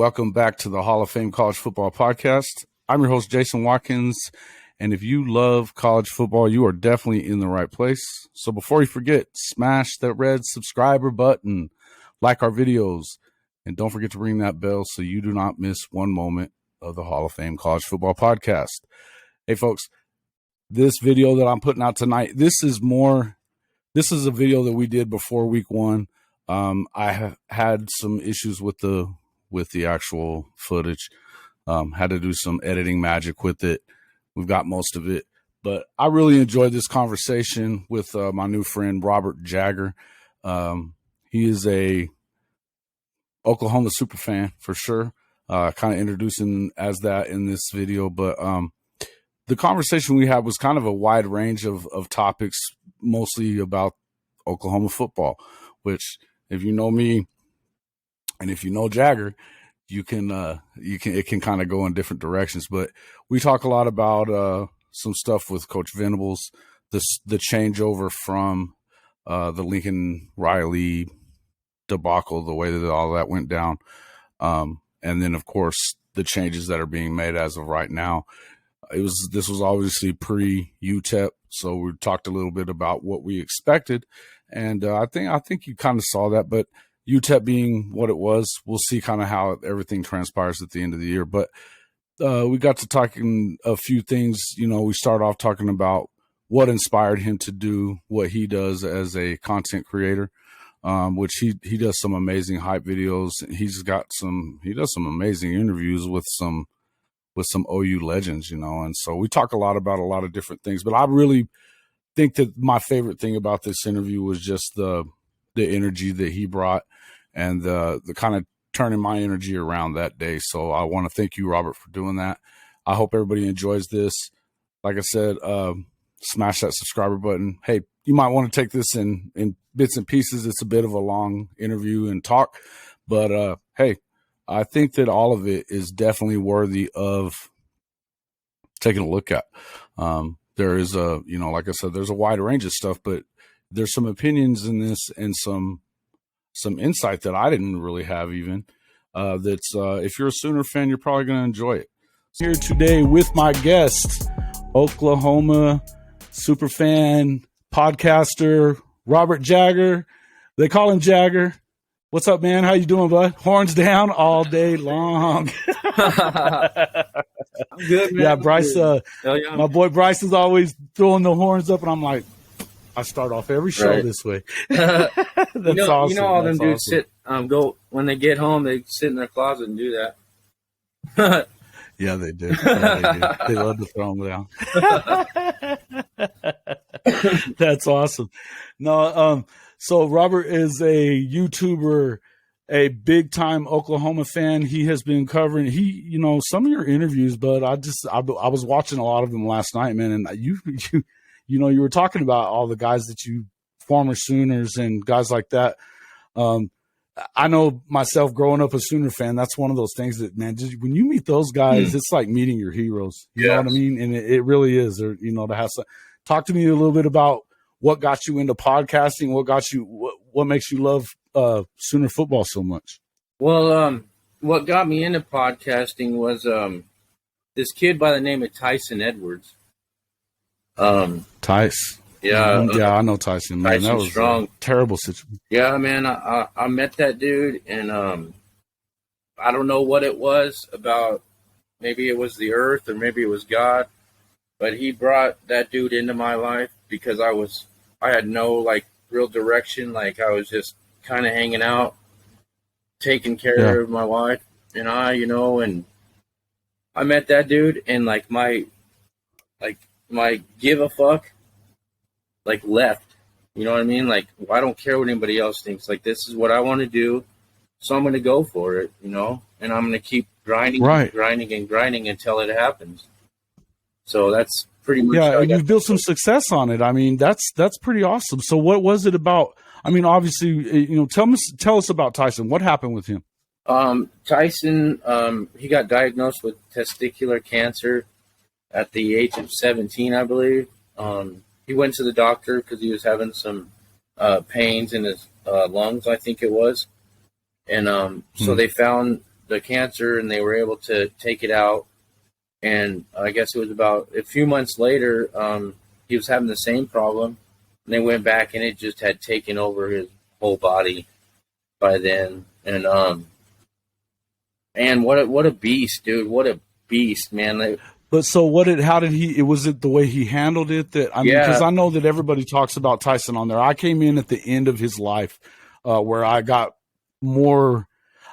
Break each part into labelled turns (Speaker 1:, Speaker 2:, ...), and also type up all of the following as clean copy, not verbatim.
Speaker 1: welcome back to the Hall of Fame College Football Podcast. I'm your host, Jason Watkins, and if you love college football, you are definitely in the right place. So before you forget, smash that red subscriber button, like our videos, and don't forget to ring that bell so you do not miss one moment of the Hall of Fame College Football Podcast. Hey, folks, this video that I'm putting out tonight, this is a video that we did before week one. I have had some issues with the actual footage. Had to do some editing magic with it. We've got most of it, but I really enjoyed this conversation with my new friend, Robert Jager. He is a Oklahoma super fan for sure. Kind of introduced him as that in this video, but the conversation we had was kind of a wide range of topics, mostly about Oklahoma football, which if you know me and if you know Jagger, it can kind of go in different directions. But we talk a lot about some stuff with Coach Venables, the changeover from the Lincoln Riley debacle, the way that all that went down. And then of course the changes that are being made as of right now. This was obviously pre-UTEP, so we talked a little bit about what we expected, and I think you kind of saw that. But UTEP being what it was, we'll see kind of how everything transpires at the end of the year. But we got to talking a few things. You know, we start off talking about what inspired him to do what he does as a content creator, which he does some amazing hype videos. He does some amazing interviews with some OU legends, you know. And so we talk a lot about a lot of different things, but I really think that my favorite thing about this interview was just the energy that he brought and the kind of turning my energy around that day. So I want to thank you, Robert, for doing that. I hope everybody enjoys this. Like I said, smash that subscriber button. Hey, you might want to take this in bits and pieces. It's a bit of a long interview and talk, but hey, I think that all of it is definitely worthy of taking a look at. There is like I said, there's a wide range of stuff, but there's some opinions in this and some insight that I didn't really have even. If you're a Sooner fan, you're probably going to enjoy it. Here today with my guest, Oklahoma superfan, podcaster, Robert Jager. They call him Jagger. What's up, man? How you doing, bud? Horns down all day long.
Speaker 2: I'm good, man.
Speaker 1: Yeah, Bryce. My boy Bryce is always throwing the horns up, and I'm like, I start off every show this way. That's awesome.
Speaker 2: You know, all them dudes go when they get home, they sit in their closet and do that.
Speaker 1: Yeah, they do. They love to throw them down. That's awesome. No, so Robert is a YouTuber, a big time Oklahoma fan. He has been covering some of your interviews, but I was watching a lot of them last night, man. And you were talking about all the guys that you former Sooners and guys like that. I know myself growing up a Sooner fan, that's one of those things that, man, just when you meet those guys, it's like meeting your heroes. You know what I mean? And it really is, to have some. Talk to me a little bit about what got you into podcasting, what makes you love Sooner football so much.
Speaker 2: Well, what got me into podcasting was this kid by the name of Tyson Edwards.
Speaker 1: Tice.
Speaker 2: Yeah.
Speaker 1: I know Tyson, man.
Speaker 2: Tyson
Speaker 1: that was
Speaker 2: strong.
Speaker 1: A terrible situation.
Speaker 2: Yeah, man. I met that dude, and I don't know what it was about. Maybe it was the earth or maybe it was God, but he brought that dude into my life because I had no real direction. Like I was just kind of hanging out, taking care of my wife and and I met that dude, and my give a fuck left. You know what I mean? I don't care what anybody else thinks. This is what I want to do, so I'm going to go for it, and I'm going to keep grinding, and grinding until it happens. So that's pretty much.
Speaker 1: Yeah, and you've built some success on it. I mean, that's pretty awesome. So what was it about? I mean, obviously, tell us about Tyson. What happened with him?
Speaker 2: Tyson, he got diagnosed with testicular cancer at the age of 17, I believe. He went to the doctor because he was having some pains in his lungs, I think it was. And so they found the cancer, and they were able to take it out. And I guess it was about a few months later, he was having the same problem. And they went back, and it just had taken over his whole body by then. And what a beast, dude! What a beast, man!
Speaker 1: But so how did he? Was it the way he handled it? Because I know that everybody talks about Tyson on there. I came in at the end of his life, where I got more.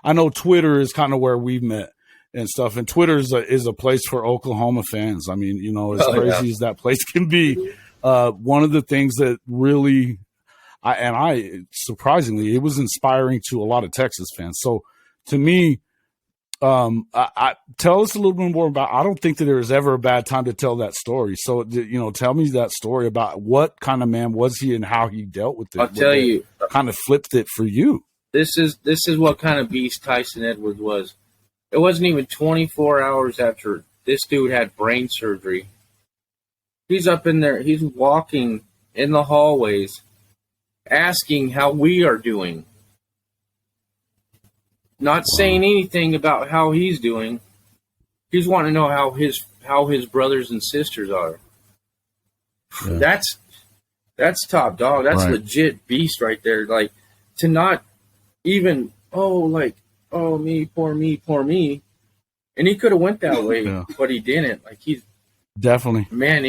Speaker 1: I know Twitter is kind of where we met and stuff, and Twitter is a place for Oklahoma fans. I mean, as crazy as that place can be, one of the things that really, surprisingly, it was inspiring to a lot of Texas fans. So to me, I tell us a little bit more about. I don't think that there was ever a bad time to tell that story. So tell me that story about what kind of man was he and how he dealt with it.
Speaker 2: I'll tell you,
Speaker 1: kind of flipped it for you.
Speaker 2: This is what kind of beast Tyson Edwards was. It wasn't even 24 hours after this dude had brain surgery. He's up in there. He's walking in the hallways, asking how we are doing. Not saying anything about how he's doing. He's wanting to know how his brothers and sisters are. Yeah. That's top dog. That's legit beast right there. Like, to not even me, poor me. And he could have went that way, but he didn't. Like, he's
Speaker 1: definitely,
Speaker 2: man,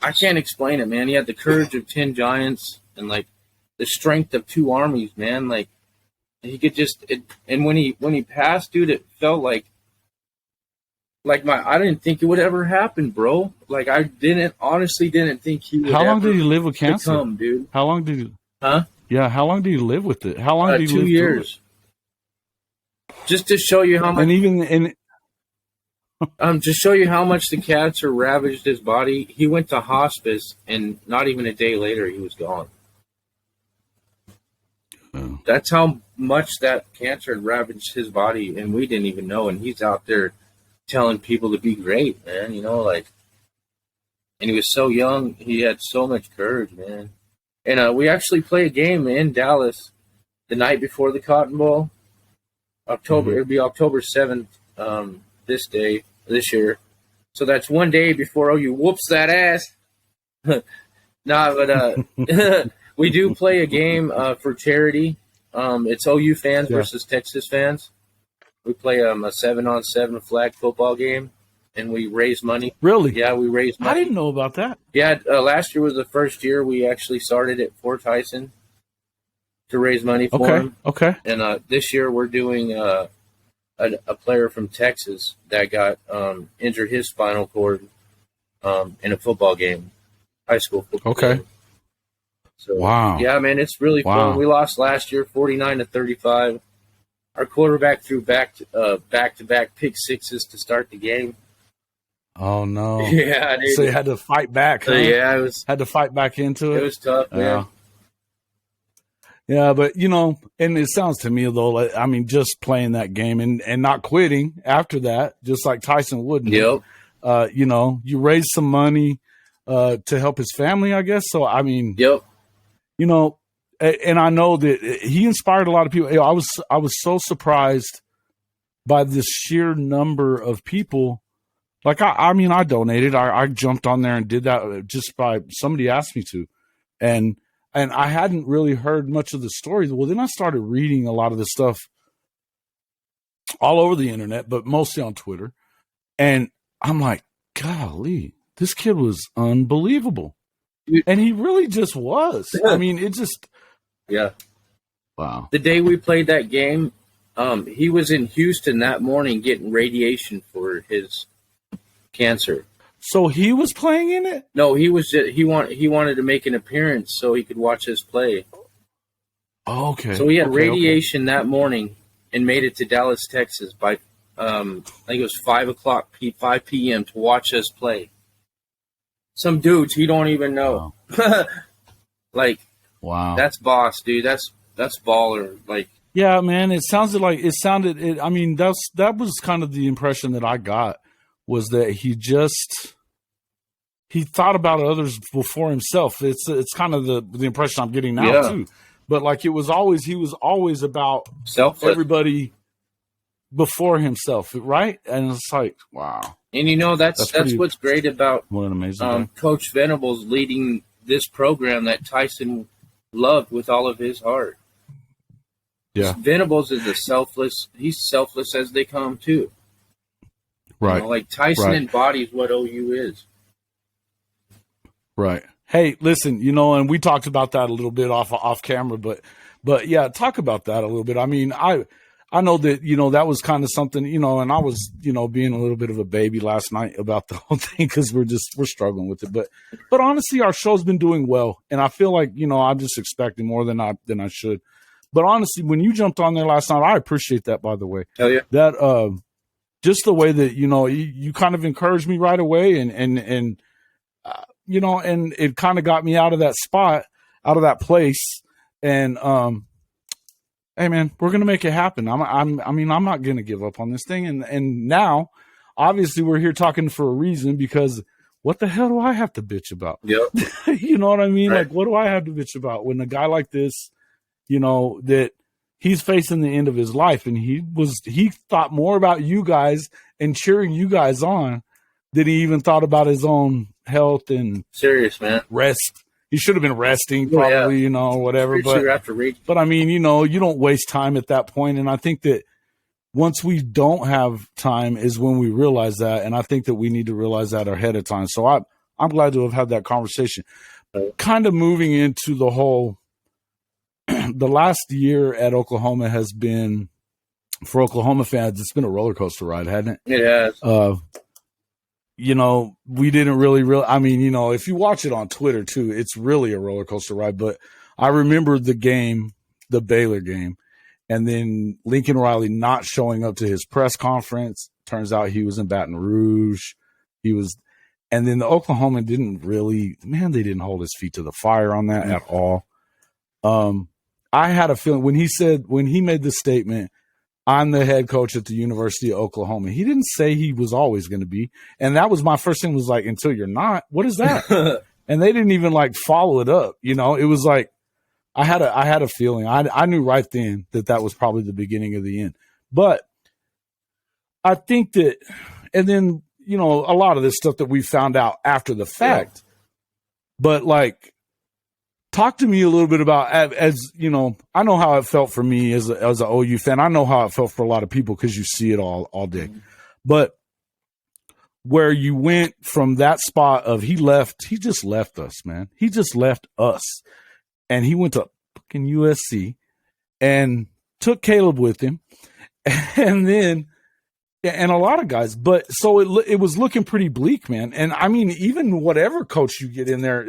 Speaker 2: I can't explain it, man. He had the courage of 10 giants and like the strength of 2 armies, man. Like, he could and when he passed, dude, it felt like I didn't think it would ever happen, bro. Like, I honestly didn't think he would.
Speaker 1: How long did he live with cancer?
Speaker 2: Become, dude.
Speaker 1: How long did he?
Speaker 2: Huh?
Speaker 1: Yeah, how long did he live with it? How long did he live?
Speaker 2: 2 years. Just to show you how much. To show you how much the cancer ravaged his body, he went to hospice, and not even a day later, he was gone. Oh. That's how much that cancer had ravaged his body, and we didn't even know. And he's out there telling people to be great, man. And he was so young. He had so much courage, man. And we actually play a game in Dallas the night before the Cotton Bowl. It'll be October 7th this year. So that's one day before OU whoops that ass. We do play a game for charity. It's OU fans versus Texas fans. We play a 7-on-7 flag football game, and we raise money.
Speaker 1: Really?
Speaker 2: Yeah, we raise money.
Speaker 1: I didn't know about that.
Speaker 2: Yeah, last year was the first year we actually started it for Tyson to raise money for him.
Speaker 1: Okay.
Speaker 2: And this year we're doing a player from Texas that got injured his spinal cord in a football game, high school football game. So,
Speaker 1: wow.
Speaker 2: Yeah, man, it's really fun. We lost last year 49-35. Our quarterback threw back-to-back pick sixes to start the game.
Speaker 1: Oh, no.
Speaker 2: Yeah, dude.
Speaker 1: So you had to fight back, huh?
Speaker 2: Yeah,
Speaker 1: had to fight back into it.
Speaker 2: It was tough, man.
Speaker 1: Yeah, but, and it sounds to me, though, I mean, just playing that game and not quitting after that, just like Tyson wouldn't.
Speaker 2: Yep.
Speaker 1: You raised some money to help his family, I guess. So, I mean,
Speaker 2: yep.
Speaker 1: And I know that he inspired a lot of people. I was so surprised by the sheer number of people. Like, I donated. I jumped on there and did that just by somebody asked me to. And I hadn't really heard much of the story. Well, then I started reading a lot of the stuff all over the internet, but mostly on Twitter. And I'm like, golly, this kid was unbelievable. And he really just was. I mean, it just...
Speaker 2: Yeah.
Speaker 1: Wow.
Speaker 2: The day we played that game, he was in Houston that morning getting radiation for his cancer.
Speaker 1: So he was playing in it?
Speaker 2: No, he wanted to make an appearance so he could watch us play.
Speaker 1: Oh, okay.
Speaker 2: So he had radiation that morning and made it to Dallas, Texas by I think it was 5 p.m. to watch us play. Some dudes he don't even know. Wow.
Speaker 1: Wow.
Speaker 2: That's boss, dude. That's baller. Like,
Speaker 1: yeah, man. It sounded. I mean, that was kind of the impression that I got, was that he thought about others before himself. It's kind of the impression I'm getting now too. But like, he was always about
Speaker 2: selfless.
Speaker 1: Everybody before himself, right? And it's like, wow.
Speaker 2: And that's what's great about
Speaker 1: what an amazing
Speaker 2: Coach Venables leading this program that Tyson loved with all of his heart.
Speaker 1: Yeah,
Speaker 2: Venables is he's selfless as they come too.
Speaker 1: Right.
Speaker 2: Like Tyson embodies what OU is.
Speaker 1: Right. Hey, listen, and we talked about that a little bit off camera, but yeah, talk about that a little bit. I mean, I know that, that was kind of something, and I was, being a little bit of a baby last night about the whole thing because we're struggling with it. But honestly, our show's been doing well. And I feel like, I'm just expecting more than I should. But honestly, when you jumped on there last night, I appreciate that, by the way.
Speaker 2: Hell yeah.
Speaker 1: That, just the way that, you kind of encouraged me right away and it kind of got me out of that spot, out of that place. And, hey man, we're going to make it happen. I'm not going to give up on this thing. And now obviously we're here talking for a reason, because what the hell do I have to bitch about?
Speaker 2: Yep.
Speaker 1: You know what I mean?
Speaker 2: Right.
Speaker 1: Like, what do I have to bitch about when a guy like this, that he's facing the end of his life, and he thought more about you guys and cheering you guys on than he even thought about his own health and
Speaker 2: serious, man.
Speaker 1: Rest. He should have been resting probably, whatever. But I mean, you don't waste time at that point. And I think that once we don't have time is when we realize that. And I think that we need to realize that ahead of time. So I'm glad to have had that conversation. Kind of moving into the whole, the last year at Oklahoma has been, for Oklahoma fans, it's been a roller coaster ride, hasn't it?
Speaker 2: It has.
Speaker 1: We didn't really, I mean, if you watch it on Twitter too, it's really a roller coaster ride. But I remember the game, the Baylor game, and then Lincoln Riley not showing up to his press conference. Turns out he was in Baton Rouge. And then the Oklahoma they didn't hold his feet to the fire on that at all. I had a feeling when he made the statement, I'm the head coach at the University of Oklahoma, he didn't say he was always going to be. And that was my first thing, was like, until you're not, what is that? And they didn't even follow it up. It was like, I had a feeling. I knew right then that was probably the beginning of the end. But I think that, and then, a lot of this stuff that we found out after the fact, but talk to me a little bit about, as I know how it felt for me as an OU fan. I know how it felt for a lot of people because you see it all day. But where you went from that spot of he just left us, man. He just left us. And he went to fucking USC and took Caleb with him. And then, and a lot of guys. But so it was looking pretty bleak, man. And I mean, even whatever coach you get in there,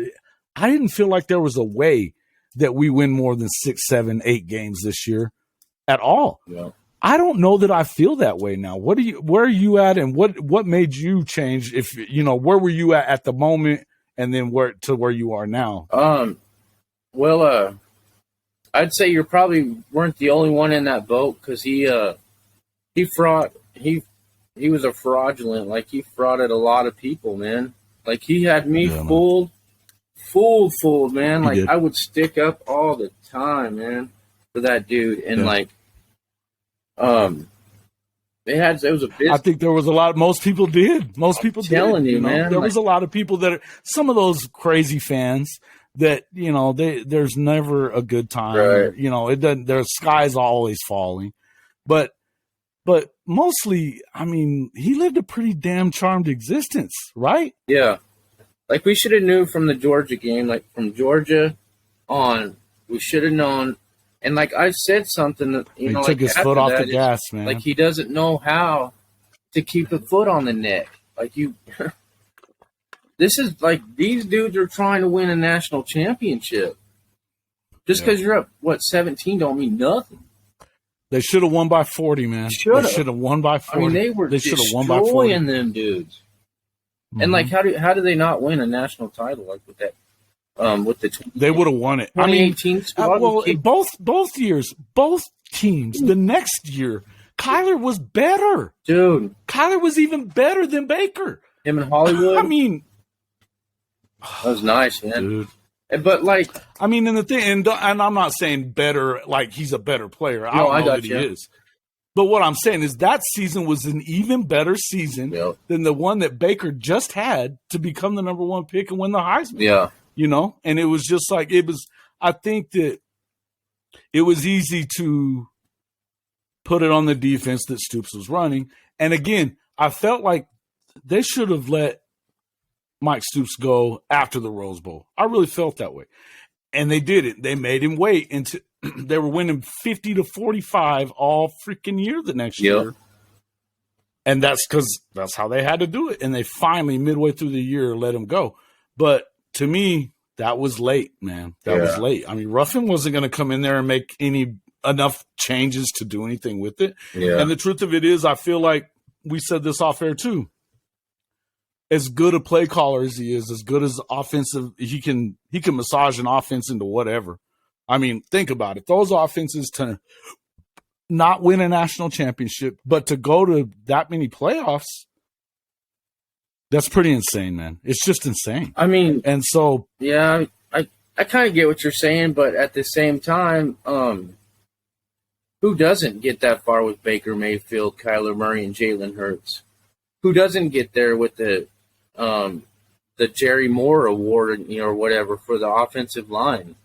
Speaker 1: I didn't feel like there was a way that we win more than 6, 7, 8 games this year at all.
Speaker 2: Yeah.
Speaker 1: I don't know that I feel that way now. Where are you at, and what made you change? If where were you at the moment, and then where you are now?
Speaker 2: Well, I'd say you probably weren't the only one in that boat, because he was a fraudulent. He frauded a lot of people, man. He had me fooled, man. I would stick up all the time, man, for that dude. And it was a business. I
Speaker 1: think there was a lot. Most people did. Most people did.
Speaker 2: Telling you, man.
Speaker 1: There was a lot of people that some of those crazy fans that, there's never a good time.
Speaker 2: Right.
Speaker 1: It doesn't, their sky's always falling. But mostly, I mean, he lived a pretty damn charmed existence, right?
Speaker 2: Yeah. We should have knew from the Georgia game, from Georgia on, we should have known. And I said something that,
Speaker 1: he took his foot off the gas, man.
Speaker 2: He doesn't know how to keep a foot on the neck. This is these dudes are trying to win a national championship. Just because you're up, 17 don't mean nothing.
Speaker 1: They should have won by 40, man. They should have won by 40.
Speaker 2: I mean, they should have won by 40. Destroying them dudes. Mm-hmm. And how do they not win a national title with that? With the
Speaker 1: they would have won it.
Speaker 2: 2018 squad.
Speaker 1: Both years, both teams. The next year, Kyler was better,
Speaker 2: dude.
Speaker 1: Kyler was even better than Baker.
Speaker 2: Him in Hollywood.
Speaker 1: I mean,
Speaker 2: that was nice, man.
Speaker 1: Dude.
Speaker 2: But
Speaker 1: I mean, and the thing, and I'm not saying better, he's a better player. I know that he is. But what I'm saying is that season was an even better season than the one that Baker just had to become the number one pick and win the Heisman.
Speaker 2: Yeah.
Speaker 1: You know, and it was just like I think that it was easy to put it on the defense that Stoops was running. And again, I felt like they should have let Mike Stoops go after the Rose Bowl. I really felt that way. And they didn't. They made him wait until they were winning 50-45 all freaking year the next year. And that's because that's how they had to do it. And they finally, midway through the year, let him go. But to me, that was late, man. That was late. I mean, Ruffin wasn't going to come in there and make enough changes to do anything with it. Yeah. And the truth of it is, I feel like we said this off air too. As good a play caller as he is, as good as offensive, he can massage an offense into whatever. I mean, think about it. Those offenses to not win a national championship, but to go to that many playoffs, that's pretty insane, man. It's just insane.
Speaker 2: I mean,
Speaker 1: and so
Speaker 2: yeah, I kind of get what you're saying, but at the same time, who doesn't get that far with Baker Mayfield, Kyler Murray, and Jalen Hurts? Who doesn't get there with the Jerry Moore Award, or whatever, for the offensive line?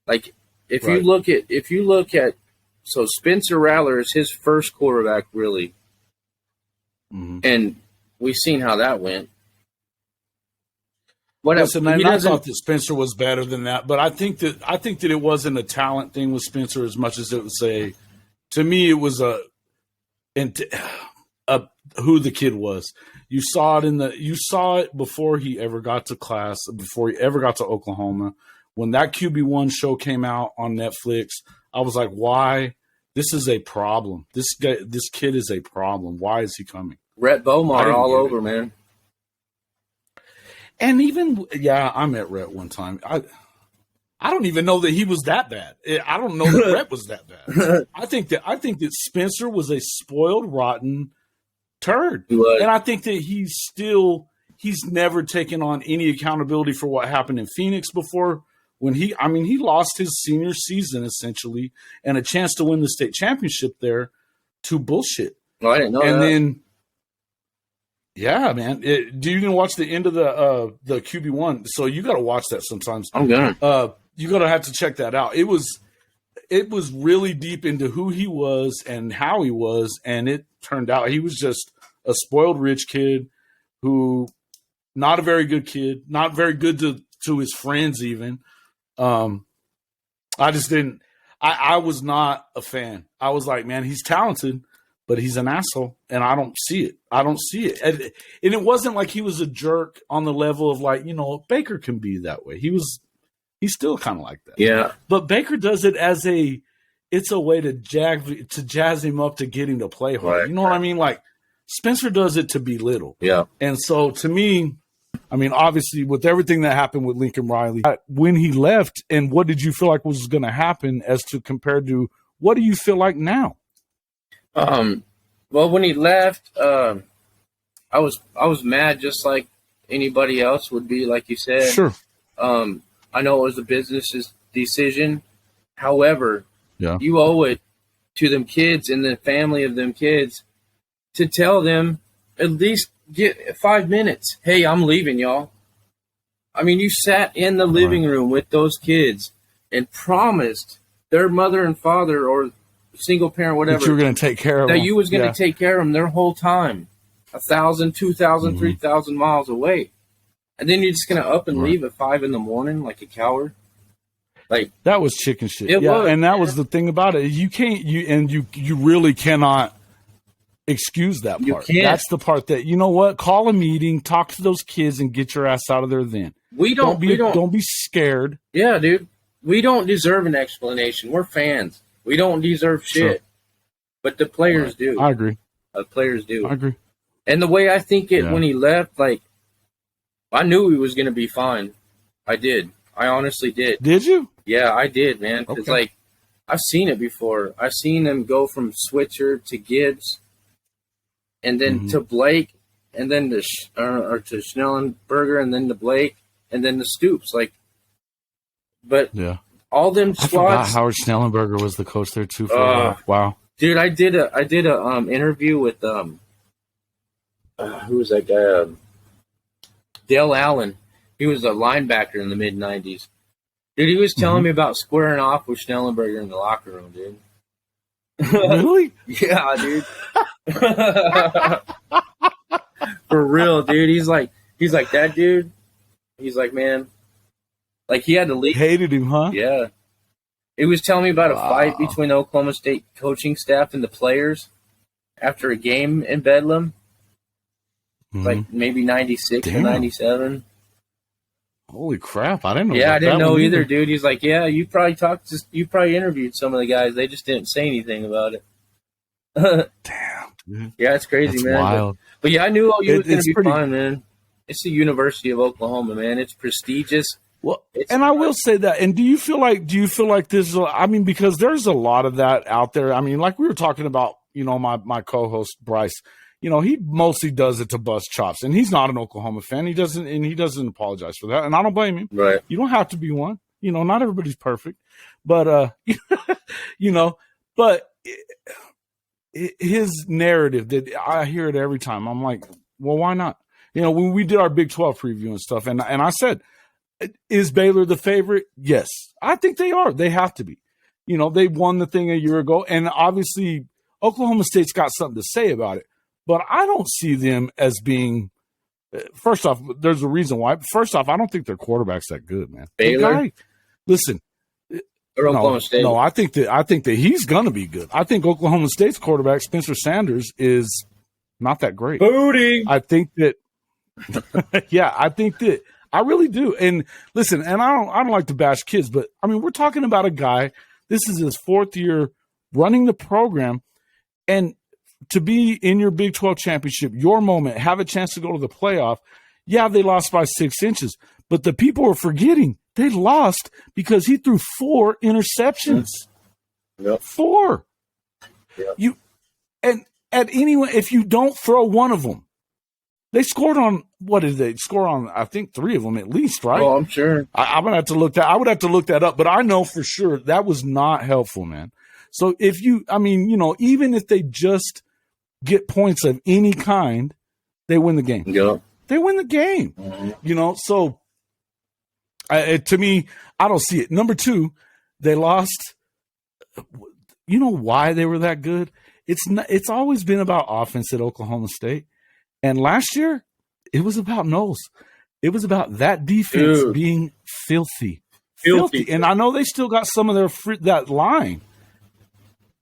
Speaker 2: Like, if you look at, so Spencer Rattler is his first quarterback, really, and we've seen how that went.
Speaker 1: Listen, man, I thought that Spencer was better than that, but I think that it wasn't a talent thing with Spencer as much as it was to me, it was who the kid was. You saw it before he ever got to class, before he ever got to Oklahoma. When that QB1 show came out on Netflix, I was like, why? This is a problem. This kid is a problem. Why is he coming?
Speaker 2: Rhett Bomar all over, man.
Speaker 1: And even, I met Rhett one time. I don't even know that he was that bad. I don't know that Rhett was that bad. I think that Spencer was a spoiled, rotten turd. And I think that he's never taken on any accountability for what happened in Phoenix before, when he lost his senior season essentially and a chance to win the state championship there to bullshit.
Speaker 2: Well, I didn't know
Speaker 1: and
Speaker 2: that.
Speaker 1: Then, yeah, man. Do you even watch the end of the QB1? So you got to watch that sometimes.
Speaker 2: I'm gonna.
Speaker 1: You got to have to check that out. It was really deep into who he was and how he was, and it turned out he was just a spoiled rich kid who, not a very good kid, not very good to his friends even. I just didn't. I was not a fan. I was like, man, he's talented, but he's an asshole, and I don't see it. And it wasn't like he was a jerk on the level of, like, Baker can be that way. He's still kind of like that.
Speaker 2: Yeah.
Speaker 1: But Baker does it as it's a way to jazz him up to get him to play hard.
Speaker 2: Right.
Speaker 1: You know what I mean? Like, Spencer does it to belittle.
Speaker 2: Yeah.
Speaker 1: And so to me, I mean, obviously with everything that happened with Lincoln Riley, when he left, and what did you feel like was going to happen as to compared to what do you feel like now?
Speaker 2: Well, when he left, I was mad just like anybody else would be, like you said.
Speaker 1: Sure.
Speaker 2: I know it was a business's decision. However, you owe it to them kids and the family of them kids to tell them, at least get 5 minutes. Hey, I'm leaving, y'all. I mean, you sat in the living room with those kids and promised their mother and father or single parent, whatever,
Speaker 1: that you were going to take care of them.
Speaker 2: That you was going to take care of them their whole time, 1,000, 2,000, 3,000 miles away. And then you're just going to up and leave at 5 a.m. like a coward? Like, that was
Speaker 1: chicken shit. It was, and that was the thing about it. You can't, you really cannot excuse that part.
Speaker 2: You can't.
Speaker 1: That's the part that, you know what? Call a meeting, talk to those kids, and get your ass out of there then. Don't be scared.
Speaker 2: Yeah, dude. We don't deserve an explanation. We're fans. We don't deserve shit. Sure. But the players do.
Speaker 1: I agree.
Speaker 2: The players do.
Speaker 1: I agree.
Speaker 2: And the way I think it when he left, like, I knew he was going to be fine. I did. I honestly did.
Speaker 1: Did you?
Speaker 2: Yeah, I did, man. Because, like, I've seen it before. I've seen him go from Switzer to Gibbs, and then to Blake, and then to Schnellenberger, and then to Blake, and then to Stoops. Like, but all them squads.
Speaker 1: I forgot Howard Schnellenberger was the coach there too. For a while. Wow.
Speaker 2: Dude, I did a interview with who was that guy? Dale Allen. He was a linebacker in the mid '90s. Dude, he was telling me about squaring off with Schnellenberger in the locker room, dude.
Speaker 1: Really?
Speaker 2: Yeah, dude. For real, dude. He's like that dude. He's like, man, like he had to leave.
Speaker 1: Hated him, huh?
Speaker 2: Yeah. He was telling me about a fight between the Oklahoma State coaching staff and the players after a game in Bedlam. Like maybe 96 or 97.
Speaker 1: Holy crap! I didn't know.
Speaker 2: Yeah, I didn't know either, dude. He's like, yeah, you probably interviewed some of the guys. They just didn't say anything about it.
Speaker 1: Damn, dude.
Speaker 2: Yeah, it's crazy,
Speaker 1: That's
Speaker 2: man.
Speaker 1: wild.
Speaker 2: But yeah, I knew OU was going to be fun, man. It's the University of Oklahoma, man. It's prestigious.
Speaker 1: Well, and I will say that. And do you feel like this? I mean, because there's a lot of that out there. I mean, like we were talking about, my co-host Bryce. He mostly does it to bust chops, and he's not an Oklahoma fan. He doesn't apologize for that, and I don't blame him.
Speaker 2: Right?
Speaker 1: You don't have to be one. Not everybody's perfect, but but his narrative, that I hear it every time. I'm like, well, why not? When we did our Big 12 preview and stuff, and I said, is Baylor the favorite? Yes, I think they are. They have to be. They won the thing a year ago, and obviously Oklahoma State's got something to say about it. But I don't see them as being. First off, there's a reason why. First off, I don't think their quarterback's that good, man.
Speaker 2: Baylor,
Speaker 1: listen.
Speaker 2: Or Oklahoma State.
Speaker 1: No, I think that he's gonna be good. I think Oklahoma State's quarterback, Spencer Sanders, is not that great.
Speaker 2: Booty.
Speaker 1: I think that. Yeah, I think that. I really do. And listen, and I don't like to bash kids, but I mean, we're talking about a guy. This is his 4th year running the program, and to be in your Big 12 championship, your moment, have a chance to go to the playoff. Yeah, they lost by 6 inches, but the people are forgetting they lost because he threw 4 interceptions.
Speaker 2: Yep.
Speaker 1: 4.
Speaker 2: Yep.
Speaker 1: If you don't throw one of them, they scored on, what did they score on? I think 3 of them at least, right?
Speaker 2: Oh, I'm sure.
Speaker 1: I'm gonna have to look that. I would have to look that up, but I know for sure that was not helpful, man. So even if they just get points of any kind, they win the game.
Speaker 2: Yep.
Speaker 1: They win the game. Mm-hmm. So to me, I don't see it. Number 2, they lost. You know why they were that good? It's always been about offense at Oklahoma State. And last year, it was about Knowles. It was about that defense being filthy. And I know they still got some of that line,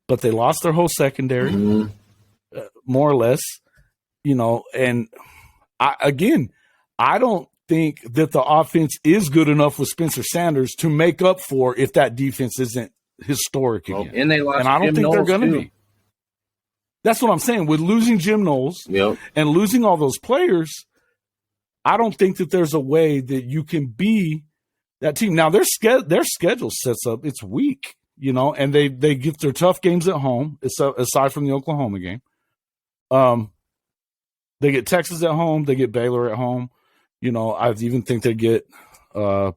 Speaker 1: but they lost their whole secondary. Mm-hmm. More or less, and I don't think that the offense is good enough with Spencer Sanders to make up for if that defense isn't historic again.
Speaker 2: And they lost,
Speaker 1: and I don't think they're going to be. That's what I'm saying. With losing Jim Knowles and losing all those players, I don't think that there's a way that you can be that team. Now their schedule sets up, it's weak, and they get their tough games at home, aside from the Oklahoma game. They get Texas at home. They get Baylor at home. I even think they get, I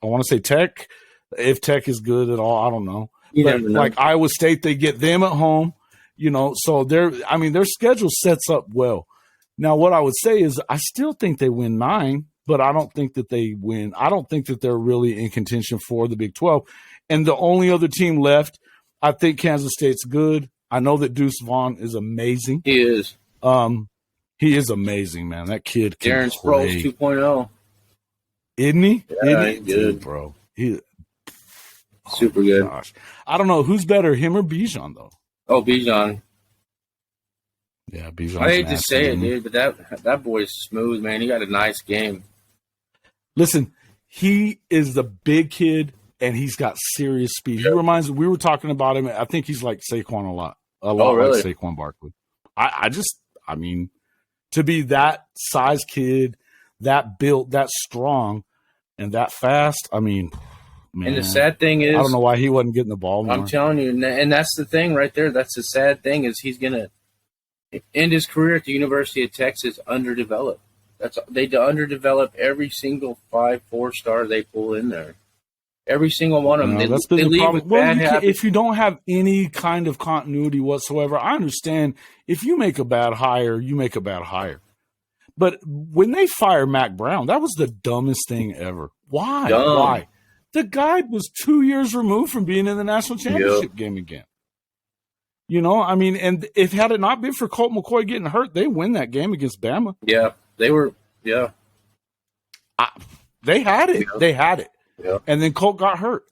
Speaker 1: want to say Tech. If Tech is good at all, I don't know. But like Iowa State, they get them at home. So their schedule sets up well. Now, what I would say is I still think they win 9, but I don't think that they win. I don't think that they're really in contention for the Big 12. And the only other team left, I think Kansas State's good. I know that Deuce Vaughn is amazing.
Speaker 2: He is.
Speaker 1: He is amazing, man. That kid can
Speaker 2: Darren Sproles 2.0.
Speaker 1: Isn't he?
Speaker 2: Yeah, he's good,
Speaker 1: bro.
Speaker 2: Super good.
Speaker 1: Gosh. I don't know. Who's better, him or Bijan, though?
Speaker 2: Oh, Bijan.
Speaker 1: Yeah, Bijan.
Speaker 2: I hate to say it, dude, but that boy's smooth, man. He got a nice game.
Speaker 1: Listen, he is the big kid, and he's got serious speed. He reminds me, we were talking about him. I think he's like Saquon a lot
Speaker 2: really?
Speaker 1: Like Saquon Barkley. To be that size kid, that built, that strong, and that fast, man.
Speaker 2: And the sad thing is,
Speaker 1: I don't know why he wasn't getting the ball more.
Speaker 2: I'm telling you, and that's the thing right there. That's the sad thing is he's going to end his career at the University of Texas underdeveloped. They underdevelop every single 5 4-star they pull in there. Every single one of them.
Speaker 1: That's
Speaker 2: they
Speaker 1: been the
Speaker 2: leave
Speaker 1: problem.
Speaker 2: with
Speaker 1: Well,
Speaker 2: bad habits.
Speaker 1: if you don't have any kind of continuity whatsoever, I understand if you make a bad hire, you make a bad hire. But when they fired Mac Brown, that was the dumbest thing ever. Why?
Speaker 2: Dumb.
Speaker 1: Why? The guy was 2 years removed from being in the national championship game again. You know, I mean, and if had it not been for Colt McCoy getting hurt, they win that game against Bama.
Speaker 2: Yeah, they were. Yeah,
Speaker 1: they had it.
Speaker 2: Yeah.
Speaker 1: They had it.
Speaker 2: Yeah.
Speaker 1: And then Colt got hurt.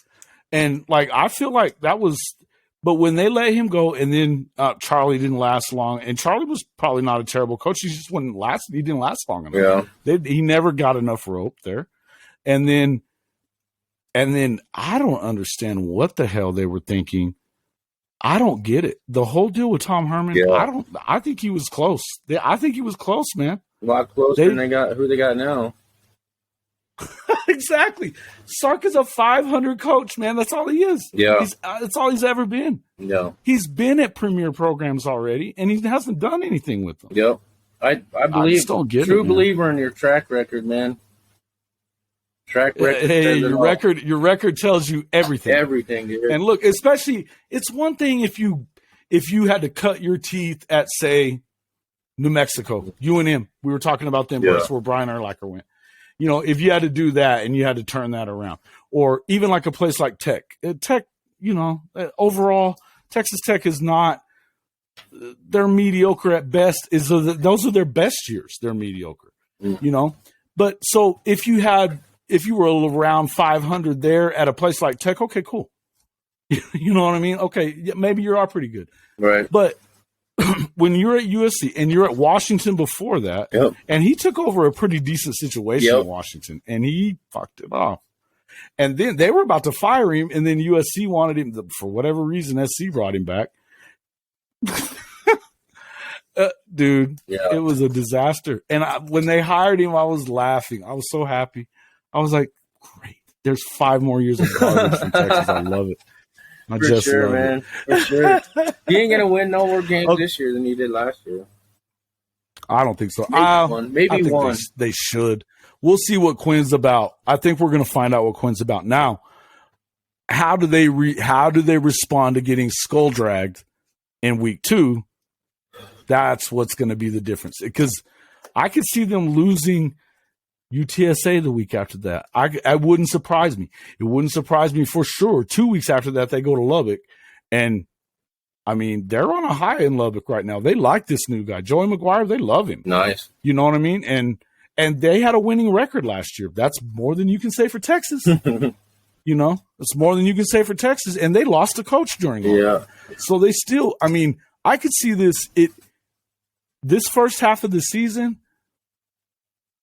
Speaker 1: And, like, I feel like that was – but when they let him go and then Charlie didn't last long, and Charlie was probably not a terrible coach. He just wouldn't last – he didn't last long enough.
Speaker 2: Yeah.
Speaker 1: He never got enough rope there. And then I don't understand what the hell they were thinking. I don't get it. The whole deal with Tom Herman,
Speaker 2: Yeah.
Speaker 1: I think he was close. I think he was close, man.
Speaker 2: A lot closer than who they got now.
Speaker 1: Exactly. Sark is a 500 coach, man. That's all he is.
Speaker 2: Yeah.
Speaker 1: That's all he's ever been.
Speaker 2: Yeah.
Speaker 1: He's been at premier programs already, and he hasn't done anything with them.
Speaker 2: Yep. I believe.
Speaker 1: just don't get
Speaker 2: true
Speaker 1: it, man.
Speaker 2: believer in your track record, man. Track record.
Speaker 1: Hey, your record tells you everything.
Speaker 2: Everything, dude.
Speaker 1: And look, especially it's one thing if you had to cut your teeth at, say, New Mexico, UNM. We were talking about them.
Speaker 2: Yeah.
Speaker 1: That's where Brian Urlacher went. You know, if you had to do that and you had to turn that around, or even like a place like Tech, you know, overall, Texas Tech is not. They're mediocre at best. Those are their best years? They're mediocre, you know. But so if you were around 500 there at a place like Tech, okay, cool. You know what I mean? Okay, maybe you are pretty good,
Speaker 2: Right.
Speaker 1: But when you're at USC and you're at Washington before that,
Speaker 2: Yep.
Speaker 1: and he took over a pretty decent situation
Speaker 2: Yep.
Speaker 1: in Washington, and he fucked it off. And then they were about to fire him, and then USC wanted him for whatever reason. SC brought him back. Dude,
Speaker 2: Yeah.
Speaker 1: It was a disaster. And when they hired him, I was laughing. I was so happy. I was like, great. There's 5 more years of garbage from Texas. I love it. I
Speaker 2: For
Speaker 1: just
Speaker 2: sure,
Speaker 1: love
Speaker 2: man.
Speaker 1: it.
Speaker 2: For sure. He ain't gonna win no more games this year than he did last year.
Speaker 1: I don't think so.
Speaker 2: Maybe
Speaker 1: I think
Speaker 2: one.
Speaker 1: They should. We'll see what Quinn's about. I think we're going to find out what Quinn's about. Now, how do they respond to getting skull dragged in week 2? That's what's going to be the difference. Because I could see them losing UTSA the week after that. I wouldn't surprise me. It wouldn't surprise me for sure. 2 weeks after that, they go to Lubbock. And, I mean, they're on a high in Lubbock right now. They like this new guy. Joey McGuire, they love him.
Speaker 2: Nice.
Speaker 1: You know what I mean? And they had a winning record last year. That's more than you can say for Texas. You know? It's more than you can say for Texas. And they lost a coach during it.
Speaker 2: Yeah.
Speaker 1: So they still – I mean, I could see this first half of the season –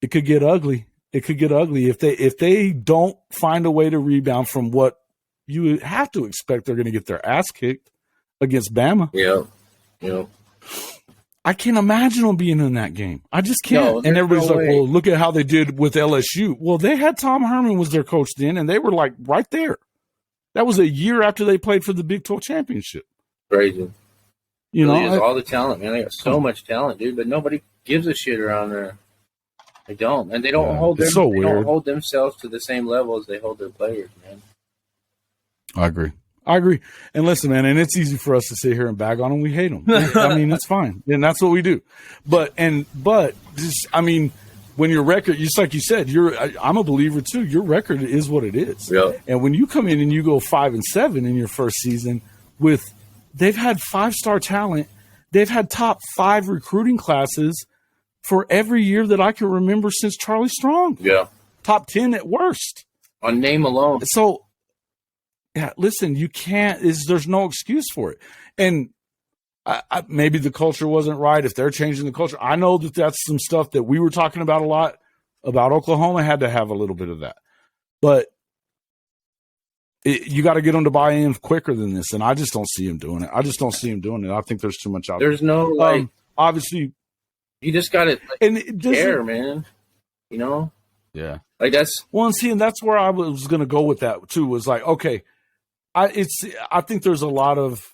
Speaker 1: it could get ugly. It could get ugly if they don't find a way to rebound from what you would have to expect. They're going to get their ass kicked against Bama.
Speaker 2: Yeah. Yeah.
Speaker 1: I can't imagine them being in that game. I just can't.
Speaker 2: No,
Speaker 1: and everybody's
Speaker 2: no
Speaker 1: like,
Speaker 2: way.
Speaker 1: "Well, look at how they did with LSU." Well, they had Tom Herman was their coach then, and they were like right there. That was a year after they played for the Big 12 championship.
Speaker 2: Crazy.
Speaker 1: You know,
Speaker 2: Really is all the talent, man. They got so much talent, dude, but nobody gives a shit around there. They don't, and they don't
Speaker 1: it's so
Speaker 2: they
Speaker 1: weird.
Speaker 2: don't hold themselves to the same level as they hold their players, man.
Speaker 1: I agree. And listen, man, and it's easy for us to sit here and bag on them. We hate them. I mean, it's fine. And that's what we do. But just, I mean, when your record, just like you said, I'm a believer too. Your record is what it is.
Speaker 2: Yeah.
Speaker 1: And when you come in and you go 5-7 in your first season they've had 5-star talent. They've had top 5 recruiting classes for every year that I can remember since Charlie Strong.
Speaker 2: Yeah.
Speaker 1: Top 10 at worst.
Speaker 2: On name alone.
Speaker 1: So, yeah, listen, you can't. There's no excuse for it. And maybe the culture wasn't right. If they're changing the culture, I know that that's some stuff that we were talking about a lot about Oklahoma. Had to have a little bit of that, but you got to get them to buy in quicker than this. And I just don't see him doing it. I think there's too much out there.
Speaker 2: There's no
Speaker 1: obviously.
Speaker 2: You just got to care, man. You know?
Speaker 1: Yeah.
Speaker 2: Like that's
Speaker 1: well, and see, and that's where I was going to go with that too. Was like, okay, I think there's a lot of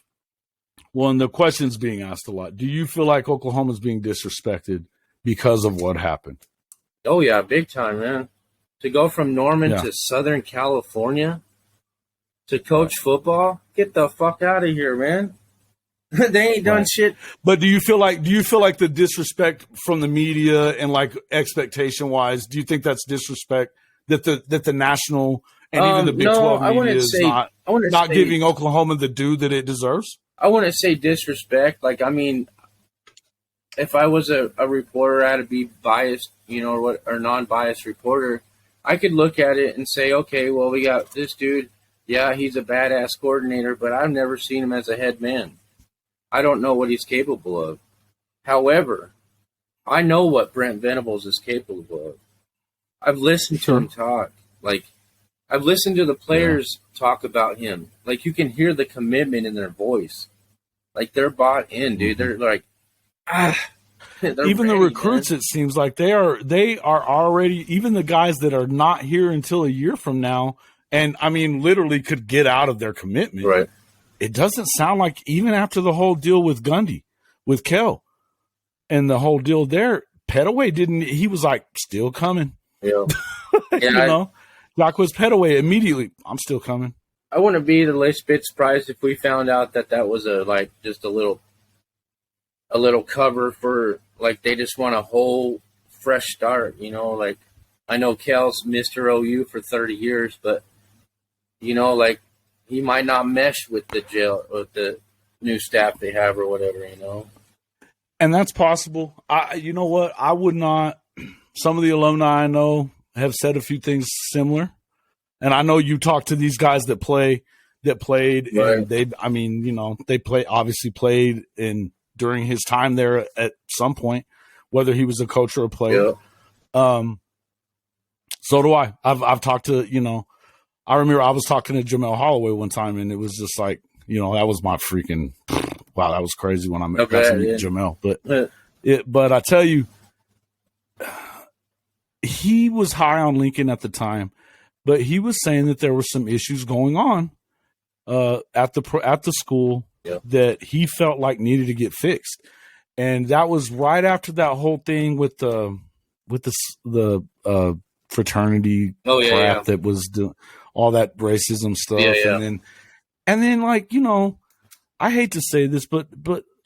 Speaker 1: and the question's being asked a lot. Do you feel like Oklahoma's being disrespected because of what happened?
Speaker 2: Oh yeah, big time, man. To go from Norman to Southern California, to coach football, get the fuck out of here, man. They ain't done shit.
Speaker 1: But do you feel like the disrespect from the media and like expectation wise, do you think that's disrespect that the national and even the Big 12 media is not giving Oklahoma the due that it deserves?
Speaker 2: I wouldn't say disrespect. Like, I mean, if I was a reporter, I had to be biased, or non-biased reporter. I could look at it and say, okay, well, we got this dude. Yeah, he's a badass coordinator, but I've never seen him as a head man. I don't know what he's capable of. However, I know what Brent Venables is capable of. I've listened to him talk. Like, I've listened to the players talk about him. Like, you can hear the commitment in their voice. Like, they're bought in, dude. They're like,
Speaker 1: even the recruits, man. It seems like they are already, even the guys that are not here until a year from now, and I mean, literally could get out of their commitment.
Speaker 2: Right.
Speaker 1: It doesn't sound like even after the whole deal with Gundy, with Kel, and the whole deal there, Pettaway didn't. He was like, still coming.
Speaker 2: Yeah.
Speaker 1: Jacques Pettaway immediately, I'm still coming.
Speaker 2: I wouldn't be the least bit surprised if we found out that was just a little cover for, like, they just want a whole fresh start. Like, I know Kel's Mr. OU for 30 years, but like, he might not mesh with the new staff they have or whatever,
Speaker 1: And that's possible. You know what? I would not. Some of the alumni I know have said a few things similar, and I know you talked to these guys that played,
Speaker 2: right.
Speaker 1: And they obviously played during his time there at some point, whether he was a coach or a player.
Speaker 2: Yeah.
Speaker 1: So do I. I've talked to I remember I was talking to Jamel Holloway one time, and it was just like, that was my freaking wow, that was crazy when I got to meet Jamel. But I tell you, he was high on Lincoln at the time, but he was saying that there were some issues going on at the school that he felt like needed to get fixed, and that was right after that whole thing with the fraternity crap that was doing all that racism stuff, and then like I hate to say this, but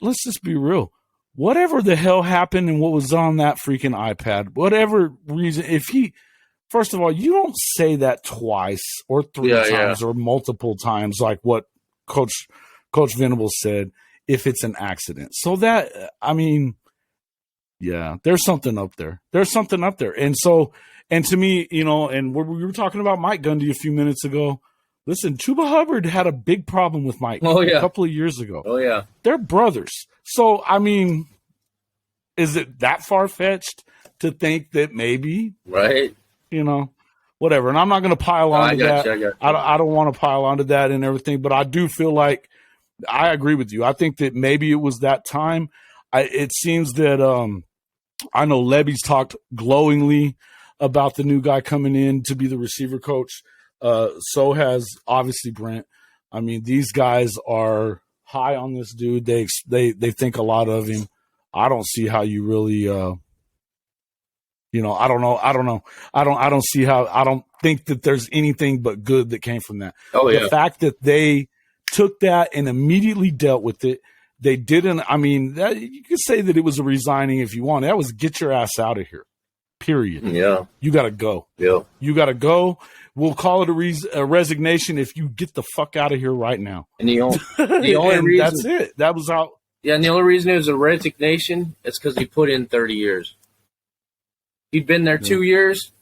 Speaker 1: let's just be real. Whatever the hell happened and what was on that freaking iPad, whatever reason, first of all, you don't say that twice or three times or multiple times like what Coach Venables said if it's an accident. So that, there's something up there. And to me, and we were talking about Mike Gundy a few minutes ago. Listen, Chuba Hubbard had a big problem with Mike a couple of years ago.
Speaker 2: Oh, yeah.
Speaker 1: They're brothers. So, is it that far-fetched to think that maybe,
Speaker 2: right?
Speaker 1: Whatever. And I'm not going to pile on to that. I don't want to pile onto that and everything, but I do feel like I agree with you. I think that maybe it was that time. It seems that I know Levy's talked glowingly about the new guy coming in to be the receiver coach. So has obviously Brent. These guys are high on this dude. They think a lot of him. I don't see how you really, I don't know. I don't see how. I don't think that there's anything but good that came from that.
Speaker 2: Oh yeah.
Speaker 1: The fact that they took that and immediately dealt with it. They didn't. You could say that it was a resigning if you want. That was get your ass out of here. Period.
Speaker 2: Yeah.
Speaker 1: You got to go.
Speaker 2: Yeah.
Speaker 1: You got to go. We'll call it a resignation if you get the fuck out of here right now.
Speaker 2: And the only reason
Speaker 1: that's it. That was how.
Speaker 2: Yeah, and the only reason it was a resignation is because he put in 30 years. He'd been there 2 years.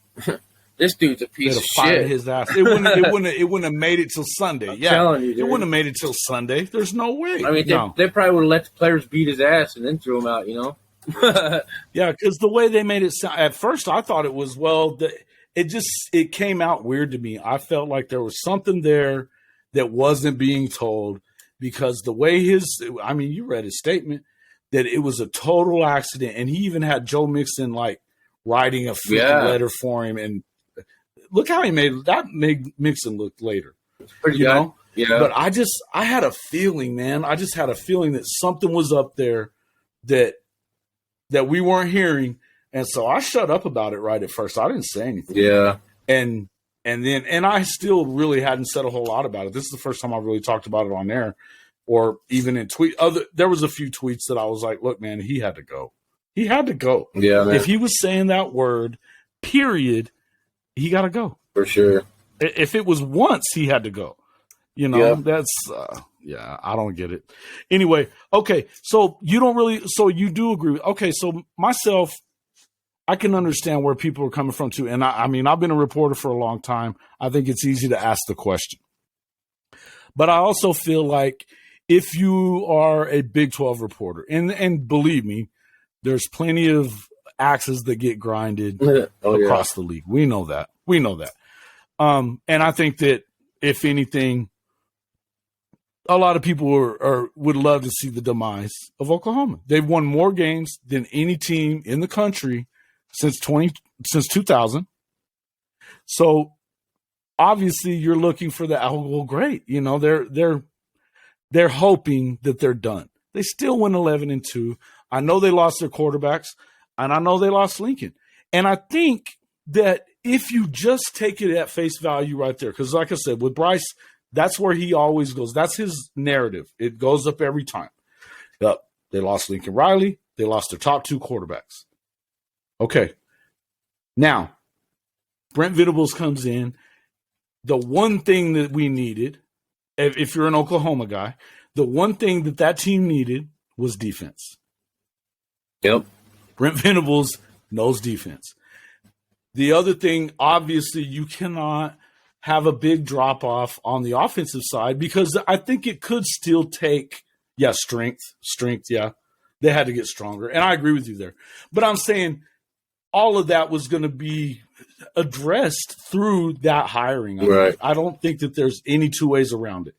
Speaker 2: This dude's a piece of shit.
Speaker 1: His ass. It wouldn't have made it till Sunday.
Speaker 2: I'm telling you, dude.
Speaker 1: It wouldn't have made it till Sunday. There's no way.
Speaker 2: They probably would have let the players beat his ass and then threw him out.
Speaker 1: Yeah, because the way they made it sound at first, I thought it was it came out weird to me. I felt like there was something there that wasn't being told because the way you read his statement that it was a total accident, and he even had Joe Mixon like writing a freaking letter for him, and look how he made Mixon look later.
Speaker 2: Pretty good. Yeah.
Speaker 1: But I had a feeling, man. I just had a feeling that something was up there that we weren't hearing. And so I shut up about it right at first. I didn't say anything.
Speaker 2: Yeah.
Speaker 1: And And I still really hadn't said a whole lot about it. This is the first time I really talked about it on air or even in tweet. There was a few tweets that I was like, look, man, he had to go. He had to go.
Speaker 2: Yeah, man.
Speaker 1: If he was saying that word, period, he got to go.
Speaker 2: For sure.
Speaker 1: If it was once, he had to go. You know, that's, I don't get it. Anyway, okay, so you do agree. Okay, so myself, I can understand where people are coming from too. And I mean, I've been a reporter for a long time. I think it's easy to ask the question. But I also feel like if you are a Big 12 reporter, and believe me, there's plenty of axes that get grinded across the league. We know that. And I think that if anything, a lot of people would love to see the demise of Oklahoma. They've won more games than any team in the country since 2000. So obviously you're looking for the well, great. You know, they're hoping that they're done. They still win 11-2. I know they lost their quarterbacks, and I know they lost Lincoln. And I think that if you just take it at face value right there, because like I said, with Bryce, that's where he always goes. That's his narrative. It goes up every time. Yep, they lost Lincoln Riley. They lost their top two quarterbacks. Okay. Now, Brent Venables comes in. The one thing that we needed, if you're an Oklahoma guy, the one thing that team needed was defense.
Speaker 2: Yep.
Speaker 1: Brent Venables knows defense. The other thing, obviously, you cannot have a big drop-off on the offensive side because I think it could still take, strength, They had to get stronger, and I agree with you there. But I'm saying all of that was going to be addressed through that hiring.
Speaker 2: Right.
Speaker 1: I don't think that there's any two ways around it.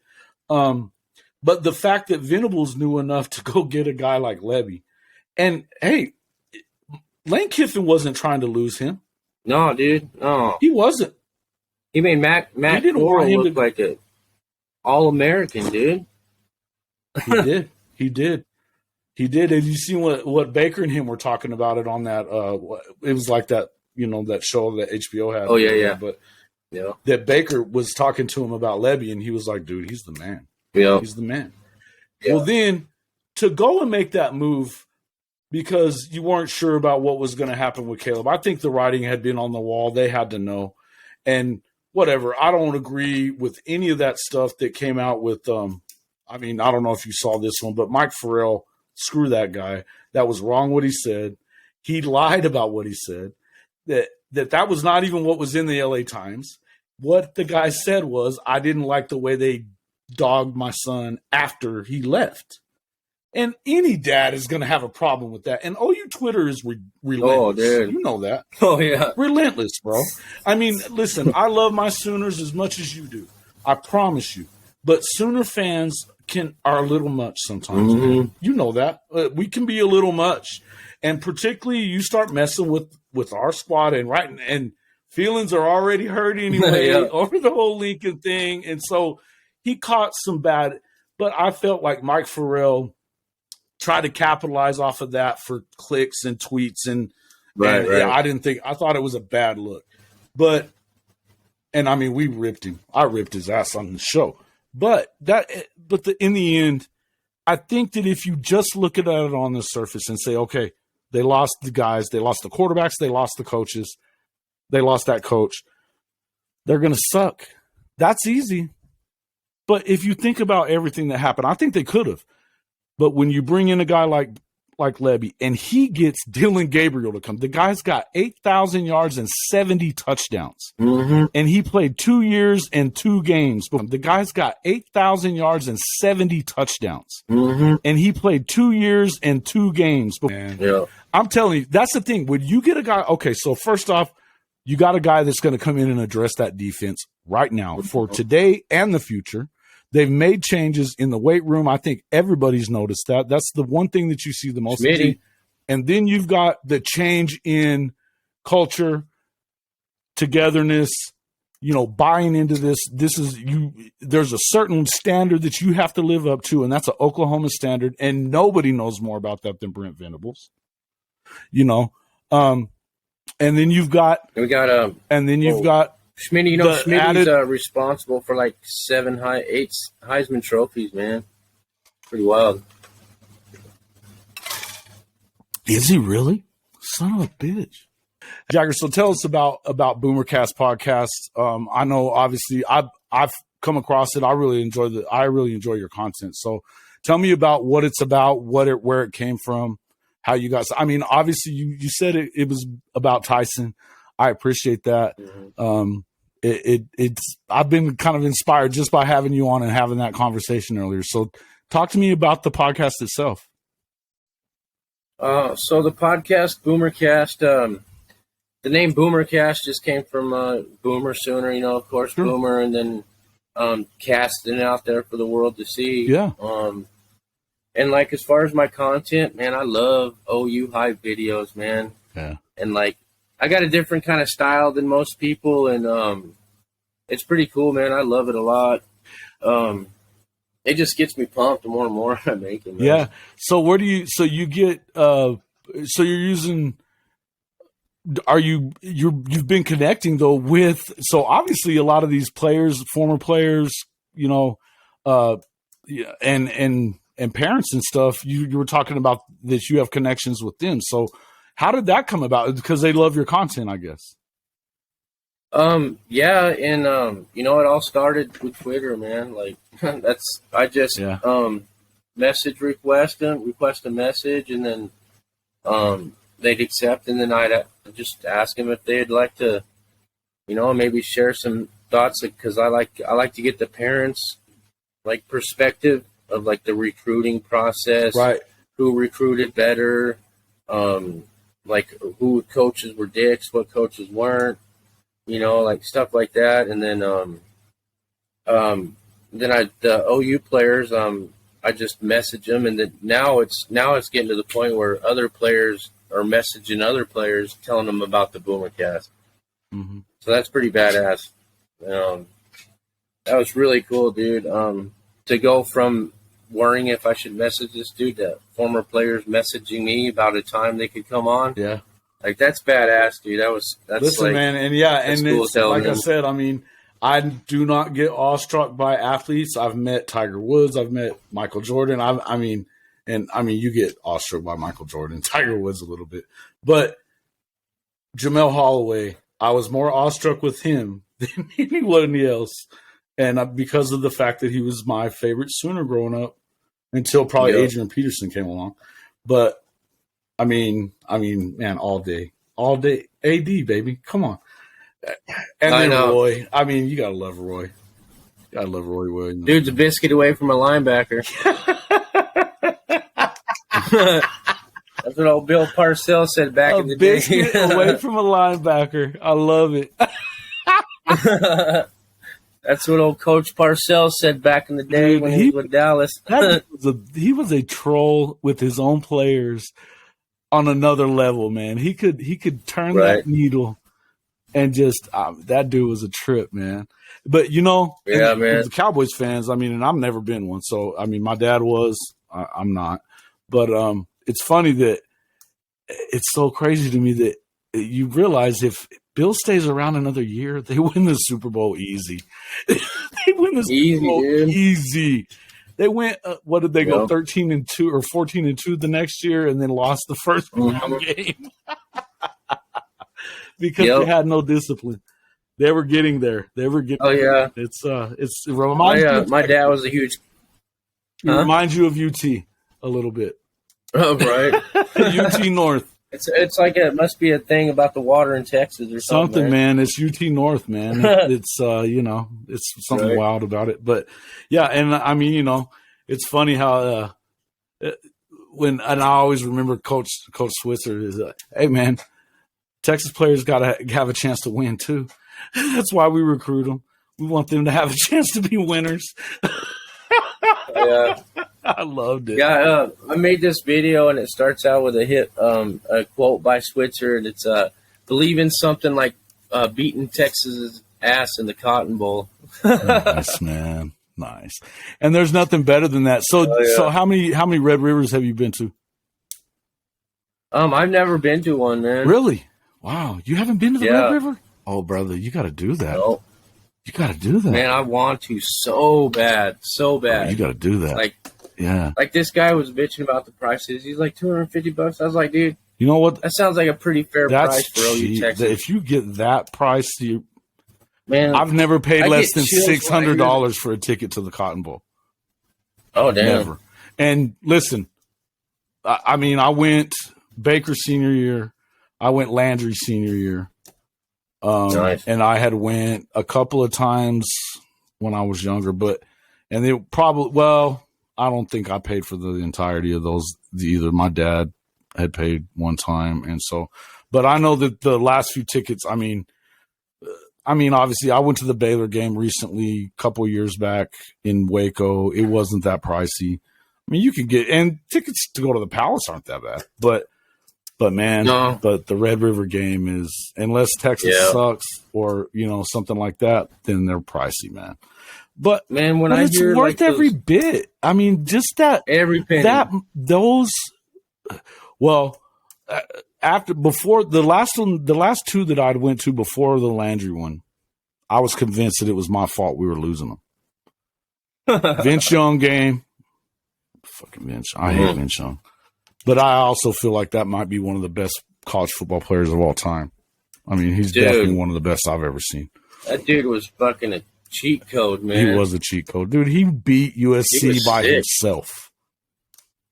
Speaker 1: But the fact that Venables knew enough to go get a guy like Levy, and hey, Lane Kiffin wasn't trying to lose him.
Speaker 2: No, dude, no,
Speaker 1: he wasn't.
Speaker 2: He made Matt Corral look like an All-American, dude. He did. And you see what Baker and him were talking about it on that. It was like that, that show that HBO had. Oh yeah.
Speaker 1: But that Baker was talking to him about Levy, and he was like, "Dude, he's the man.
Speaker 2: Yeah,
Speaker 1: he's the man."
Speaker 2: Yeah.
Speaker 1: Well, then to go and make that move because you weren't sure about what was going to happen with Caleb. I think the writing had been on the wall. They had to know, and whatever. I don't agree with any of that stuff that came out with. I mean, I don't know if you saw this one, but Mike Farrell. Screw that guy. That was wrong what he said. He lied about what he said. That was not even what was in the LA Times. What the guy said was, I didn't like the way they dogged my son after he left. And any dad is going to have a problem with that. And OU Twitter is relentless.
Speaker 2: Oh, dude.
Speaker 1: You know that.
Speaker 2: Oh, yeah.
Speaker 1: Relentless, bro. I mean, listen, I love my Sooners as much as you do. I promise you. But Sooner fans are a little much sometimes.
Speaker 2: Mm-hmm.
Speaker 1: You know that. We can be a little much. And particularly you start messing with our squad and feelings are already hurt anyway over the whole Lincoln thing. And so he caught some bad, but I felt like Mike Farrell tried to capitalize off of that for clicks and tweets and
Speaker 2: right.
Speaker 1: I thought it was a bad look. And I mean, we ripped him. I ripped his ass on the show. But in the end, I think that if you just look at it on the surface and say, okay, they lost the guys, they lost the quarterbacks, they lost the coaches, they lost that coach, they're going to suck. That's easy. But if you think about everything that happened, I think they could have. But when you bring in a guy like Levy and he gets Dylan Gabriel to come, the guy's got 8,000 yards and 70 touchdowns.
Speaker 2: Mm-hmm.
Speaker 1: And he played 2 years and 2 games. The guy's got 8,000 yards and 70 touchdowns.
Speaker 2: Mm-hmm.
Speaker 1: And he played 2 years and 2 games.
Speaker 2: Man, yeah.
Speaker 1: I'm telling you, that's the thing. When you get a guy, okay, so first off, you got a guy that's going to come in and address that defense right now for today and the future. They've made changes in the weight room. I think everybody's noticed that. That's the one thing that you see the most. And then you've got the change in culture, togetherness, buying into this. There's a certain standard that you have to live up to, and that's an Oklahoma standard, and nobody knows more about that than Brent Venables. And then you've got
Speaker 2: Schmitty, Schmitty's responsible for like 8 Heisman trophies, man. Pretty wild.
Speaker 1: Is he really? Son of a bitch. Jagger, so tell us about BoomerCast podcast. I know obviously I've come across it. I really enjoy your content. So tell me about what it's about, where it came from, how you guys. I mean, obviously you said it was about Tyson. I appreciate that. Mm-hmm. It's I've been kind of inspired just by having you on and having that conversation earlier. So talk to me about the podcast itself.
Speaker 2: So the podcast BoomerCast, the name BoomerCast just came from Boomer Sooner, of course, sure. Boomer, and then casting it out there for the world to see.
Speaker 1: Yeah.
Speaker 2: And like as far as my content, man, I love OU hype videos, man.
Speaker 1: Yeah.
Speaker 2: And like I got a different kind of style than most people, and it's pretty cool, man. I love it a lot. It just gets me pumped the more and more I make it, man.
Speaker 1: Yeah. So where do you? So you get? So you're using? You've been connecting though with? So obviously a lot of these players, former players, and parents and stuff. You were talking about that you have connections with them. So how did that come about? Because they love your content, I guess.
Speaker 2: Yeah, and it all started with Twitter, man. Like I just message request a message, and then they'd accept, and then I'd just ask them if they'd like to, maybe share some thoughts, because I like to get the parents' like perspective of like the recruiting process,
Speaker 1: right? Who
Speaker 2: recruited better, like who coaches were dicks, what coaches weren't. Like stuff like that, and then the OU players, I just message them, and then now it's getting to the point where other players are messaging other players, telling them about the BoomerCast.
Speaker 1: Mm-hmm.
Speaker 2: So that's pretty badass. That was really cool, dude. To go from worrying if I should message this dude to former players messaging me about a time they could come on.
Speaker 1: Yeah.
Speaker 2: Like that's badass, dude. That's
Speaker 1: listen,
Speaker 2: like,
Speaker 1: man, and yeah, and
Speaker 2: cool
Speaker 1: it's, like I said, I mean, I do not get awestruck by athletes. I've met Tiger Woods, I've met Michael Jordan. I mean, you get awestruck by Michael Jordan, Tiger Woods a little bit, but Jamel Holloway, I was more awestruck with him than anybody else, and because of the fact that he was my favorite Sooner growing up, until probably Adrian Peterson came along, but. I mean, man, all day, AD, baby, come on. And then Roy, I mean, you gotta love Roy. Gotta love Roy Williams.
Speaker 2: Dude's a biscuit away from a linebacker. That's what old Bill Parcells said back in the day.
Speaker 1: Biscuit away from a linebacker. I love it.
Speaker 2: That's what old Coach Parcells said back in the day when he was with Dallas.
Speaker 1: He was a troll with his own players. On another level, man. He could turn that needle and just that dude was a trip, man. But man, the Cowboys fans, I mean, and I've never been one, so I mean, my dad was, I'm not. But it's funny that it's so crazy to me that you realize if Bill stays around another year, they win the Super Bowl easy. They win the Super Bowl easy. They went. What did they go? 13-2 or 14-2 the next year, and then lost the first round game because they had no discipline. They were getting there.
Speaker 2: Oh yeah,
Speaker 1: it reminds
Speaker 2: my dad was a huge.
Speaker 1: It reminds you of UT a little bit.
Speaker 2: Oh right,
Speaker 1: UT North.
Speaker 2: It's like it must be a thing about the water in Texas or something.
Speaker 1: Man. It's UT North, man. It's it's something wild about it. But yeah, and I mean, it's funny how and I always remember Coach Switzer is hey man, Texas players got to have a chance to win too. That's why we recruit them. We want them to have a chance to be winners.
Speaker 2: Yeah.
Speaker 1: I loved it.
Speaker 2: Yeah, I made this video, and it starts out with a quote by Switzer, and it's believe in something like beating Texas's ass in the Cotton Bowl.
Speaker 1: Nice, man. Nice. And there's nothing better than that. So so how many Red Rivers have you been to?
Speaker 2: I've never been to one, man.
Speaker 1: Really? Wow. You haven't been to the Red River? Oh, brother, you got to do that.
Speaker 2: No.
Speaker 1: You got to do that.
Speaker 2: Man, I want to so bad. So bad.
Speaker 1: Oh, you got to do that.
Speaker 2: Like this guy was bitching about the prices. He's like $250. I was like, dude,
Speaker 1: you know what?
Speaker 2: That sounds like a pretty fair price for OU Texas.
Speaker 1: If you get that price,
Speaker 2: man,
Speaker 1: I've never paid less than $600 for a ticket to the Cotton Bowl.
Speaker 2: Oh, damn.
Speaker 1: Never. And listen, I mean, I went Baker senior year. I went Landry senior year.
Speaker 2: Nice.
Speaker 1: And I had went a couple of times when I was younger, and they probably, I don't think I paid for the entirety of those either. My dad had paid one time. And so, but I know that the last few tickets, I mean, obviously I went to the Baylor game recently, a couple of years back in Waco. It wasn't that pricey. I mean, you could get, and tickets to go to the Palace aren't that bad, but man, but the Red River game is, unless Texas sucks or, something like that, then they're pricey, man. But man, when it's worth every bit. I mean, just that
Speaker 2: every penny.
Speaker 1: Before the last two that I'd went to before the Landry one, I was convinced that it was my fault we were losing them. Vince Young game, fucking Vince. I hate Vince Young, but I also feel like that might be one of the best college football players of all time. I mean, he's definitely one of the best I've ever seen.
Speaker 2: That dude was fucking a cheat code, man.
Speaker 1: He was a cheat code, dude. He beat USC by himself.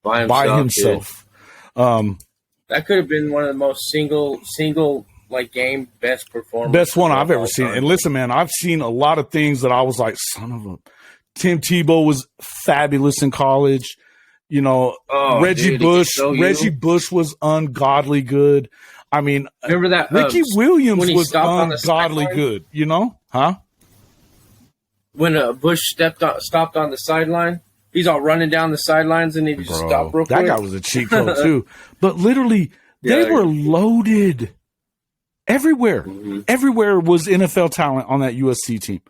Speaker 1: By himself.
Speaker 2: That could have been one of the most single like game best performances.
Speaker 1: Best one I've ever seen. And listen, man, I've seen a lot of things that I was like, son of a. Tim Tebow was fabulous in college. Reggie Bush was ungodly good. I mean,
Speaker 2: remember that
Speaker 1: Ricky Williams was ungodly good. Huh?
Speaker 2: When Bush stopped on the sideline, he's all running down the sidelines and he just stopped real quick.
Speaker 1: That guy was a cheat code too. But literally, they were loaded everywhere. Mm-hmm. Everywhere was NFL talent on that USC team.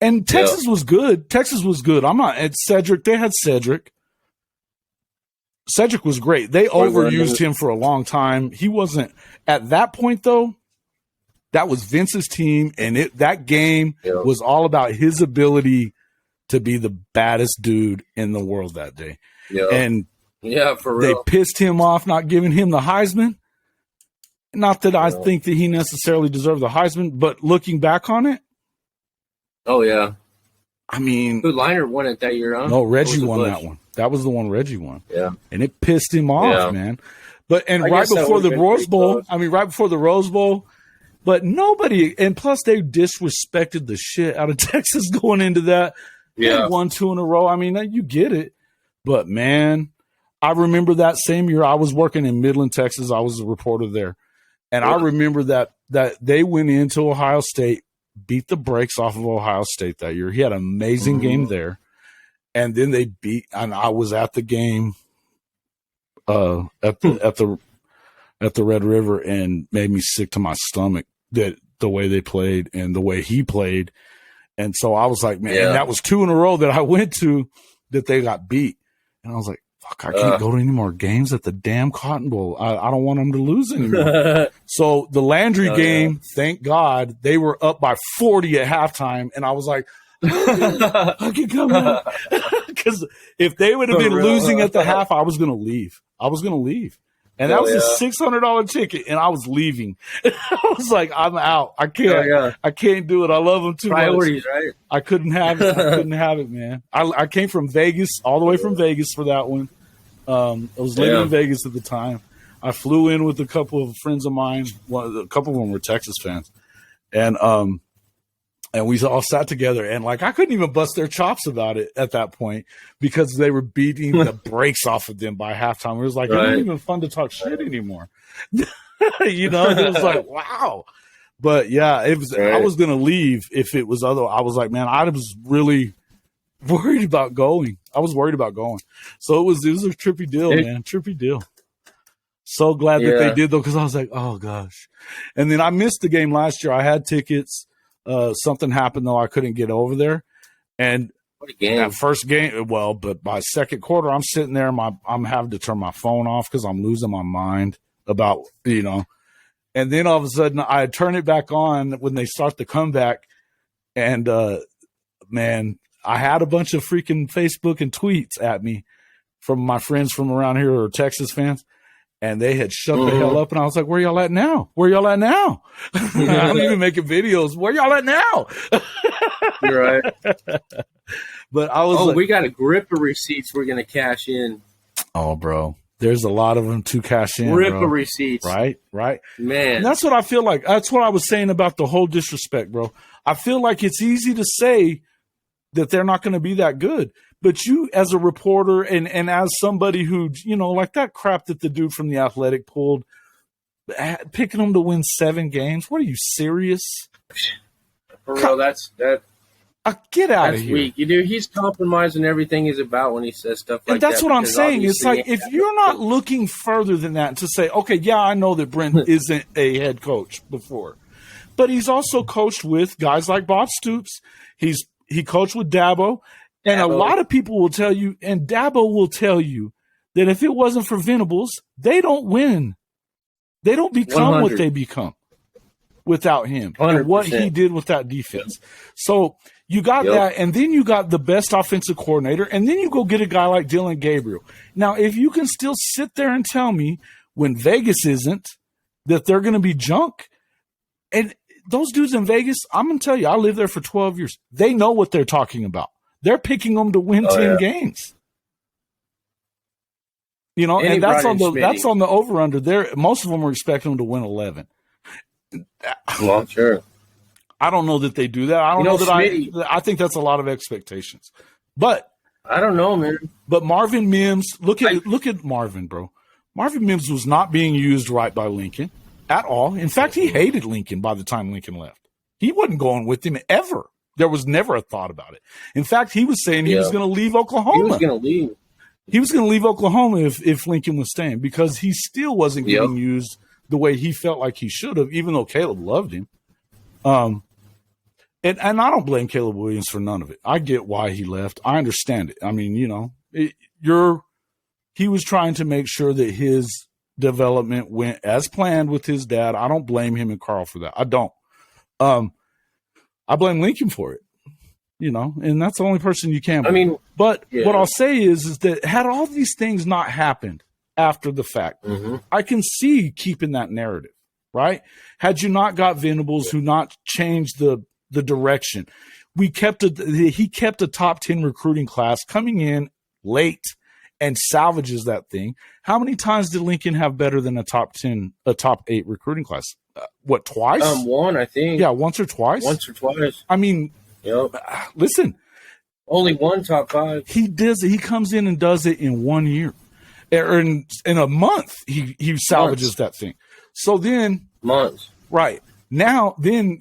Speaker 1: And Texas was good. I'm not at Cedric. They had Cedric. Cedric was great. They overused him for a long time. He wasn't at that point though. That was Vince's team, and that game was all about his ability to be the baddest dude in the world that day.
Speaker 2: Yeah.
Speaker 1: And
Speaker 2: for real.
Speaker 1: They pissed him off not giving him the Heisman. Not that I think that he necessarily deserved the Heisman, but looking back on it.
Speaker 2: Oh, yeah.
Speaker 1: I mean.
Speaker 2: Who Liner won it that year, huh?
Speaker 1: No, Reggie won that one. That was the one Reggie won.
Speaker 2: Yeah.
Speaker 1: And it pissed him off, man. But right before the Rose Bowl, but nobody, and plus they disrespected the shit out of Texas going into that.
Speaker 2: Yeah.
Speaker 1: They won 2 in a row. I mean, you get it. But, man, I remember that same year I was working in Midland, Texas. I was a reporter there. And I remember that they went into Ohio State, beat the brakes off of Ohio State that year. He had an amazing game there. And then they and I was at the game at the Red River, and made me sick to my stomach that the way they played and the way he played. And so I was like, man, and that was 2 in a row that I went to that they got beat. And I was like, fuck, I can't go to any more games at the damn Cotton Bowl. I don't want them to lose anymore. So the Landry game, thank God, they were up by 40 at halftime. And I was like, I can come out. Because if they would have been losing at the half, I was going to leave. And that was a $600 ticket, and I was leaving. I was like, I'm out. I can't. I can't do it. I love them too much.
Speaker 2: Priorities, right?
Speaker 1: I couldn't have it. Man. I came from Vegas, all the way from Vegas for that one. I was living in Vegas at the time. I flew in with a couple of friends of mine. A couple of them were Texas fans, and we all sat together, and like I couldn't even bust their chops about it at that point because they were beating the brakes off of them by halftime. It was like, it wasn't even fun to talk shit anymore. It was like, wow. But yeah, it was. I was gonna leave if it was other. I was like, man, I was really worried about going. So it was a trippy deal, man. Trippy deal. So glad that they did though, because I was like, oh gosh. And then I missed the game last year. I had tickets. Something happened though. I couldn't get over there. And that first game, but by second quarter, I'm sitting there. I'm having to turn my phone off because I'm losing my mind about, And then all of a sudden I turn it back on when they start the comeback. And, man, I had a bunch of freaking Facebook and tweets at me from my friends from around here or Texas fans. And they had shut the hell up. And I was like, where y'all at now? Where y'all at now? I'm even making videos. Where y'all at now?
Speaker 2: You're right.
Speaker 1: But I was
Speaker 2: we got a grip of receipts we're going to cash in.
Speaker 1: Oh, bro. There's a lot of them to cash in.
Speaker 2: Grip of receipts.
Speaker 1: Right.
Speaker 2: Man.
Speaker 1: And that's what I feel like. That's what I was saying about the whole disrespect, bro. I feel like it's easy to say that they're not going to be that good. But you, as a reporter and as somebody who, like that crap that the dude from The Athletic pulled, picking them to win 7 games. What are you, serious?
Speaker 2: For real,
Speaker 1: get out of here.
Speaker 2: Weak. He's compromising everything he's about when he says stuff like that.
Speaker 1: And that's what I'm saying. It's like, if you're not looking further than that to say, okay, yeah, I know that Brent isn't a head coach before, but he's also coached with guys like Bob Stoops. He coached with Dabo. And a lot of people will tell you, and Dabo will tell you, that if it wasn't for Venables, they don't win. They don't become
Speaker 2: 100.
Speaker 1: what they become without him
Speaker 2: 100%.
Speaker 1: and what he did with that defense. So you got that, and then you got the best offensive coordinator, and then you go get a guy like Dylan Gabriel. Now, if you can still sit there and tell me when Vegas isn't, that they're going to be junk, and those dudes in Vegas, I'm going to tell you, I lived there for 12 years. They know what they're talking about. They're picking them to win 10 games. And that's on the over under there. Most of them are expecting them to win 11.
Speaker 2: Well, sure.
Speaker 1: I don't know that they do that. I don't know that I think that's a lot of expectations. But
Speaker 2: I don't know, man.
Speaker 1: But Marvin Mims, look at Marvin, bro. Marvin Mims was not being used right by Lincoln at all. In fact, he hated Lincoln by the time Lincoln left. He wasn't going with him ever. There was never a thought about it. In fact, he was saying he was going to leave Oklahoma.
Speaker 2: He was going to leave.
Speaker 1: He was going to leave Oklahoma if Lincoln was staying, because he still wasn't getting used the way he felt like he should have, even though Caleb loved him. And I don't blame Caleb Williams for none of it. I get why he left. I understand it. I mean, he was trying to make sure that his development went as planned with his dad. I don't blame him and Carl for that. I don't. I blame Lincoln for it, and that's the only person you can blame. But what I'll say is that had all these things not happened after the fact, I can see keeping that narrative, right? Had you not got Venables, who not changed the direction, he kept a top 10 recruiting class coming in late and salvages that thing. How many times did Lincoln have better than a top 8 recruiting class? Twice?
Speaker 2: One, I think.
Speaker 1: Yeah, once or twice. I mean, listen.
Speaker 2: Only one top 5.
Speaker 1: He does it. He comes in and does it in 1 year. Or in a month, he salvages that thing. So then.
Speaker 2: Months.
Speaker 1: Right. Now, then,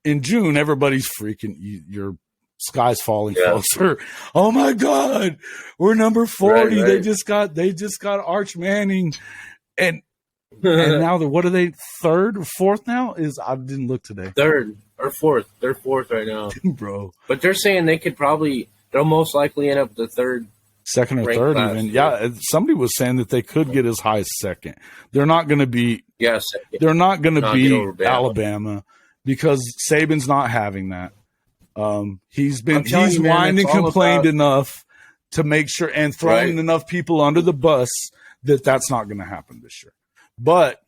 Speaker 1: in June, everybody's freaking, your sky's falling closer. Oh my God, we're number 40. Right. They just got Arch Manning. And now what are they, 3rd or 4th now? I didn't look today.
Speaker 2: 3rd or 4th. They're 4th right now.
Speaker 1: Bro.
Speaker 2: But they're saying they'll most likely end up the 3rd.
Speaker 1: 2nd or 3rd
Speaker 2: class,
Speaker 1: even. Yeah, somebody was saying that they could get as high as 2nd. They're not going to beat They're not going to beat Alabama because Saban's not having that. He's whined and complained enough to make sure and thrown enough people under the bus that's not going to happen this year. But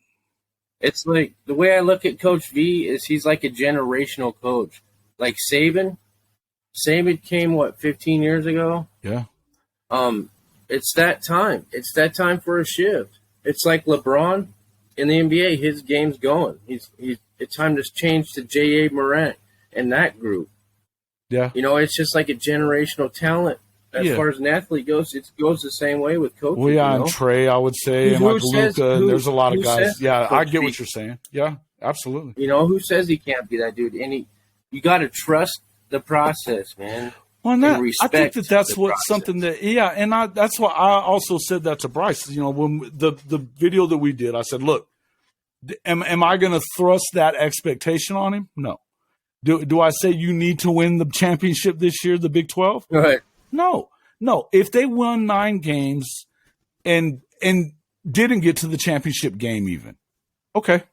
Speaker 2: it's like the way I look at Coach V is he's like a generational coach. Like Saban came 15 years ago?
Speaker 1: Yeah.
Speaker 2: It's that time. It's that time for a shift. It's like LeBron in the NBA. His game's going. It's time to change to J.A. Morant and that group.
Speaker 1: Yeah.
Speaker 2: It's just like a generational talent. As far as an athlete goes, it goes the same way with coaching.
Speaker 1: Well, yeah, and Trey, I would say, and like Luka, and there's a lot of guys. Yeah, I get what you're saying. Yeah, absolutely.
Speaker 2: Who says he can't be that dude? And you got to trust the process, man.
Speaker 1: Well, I think that's something that, and that's why I also said that to Bryce. When the video that we did, I said, look, am I going to thrust that expectation on him? No. Do I say you need to win the championship this year, the Big 12?
Speaker 2: Right.
Speaker 1: No. If they won 9 games and didn't get to the championship game even, okay,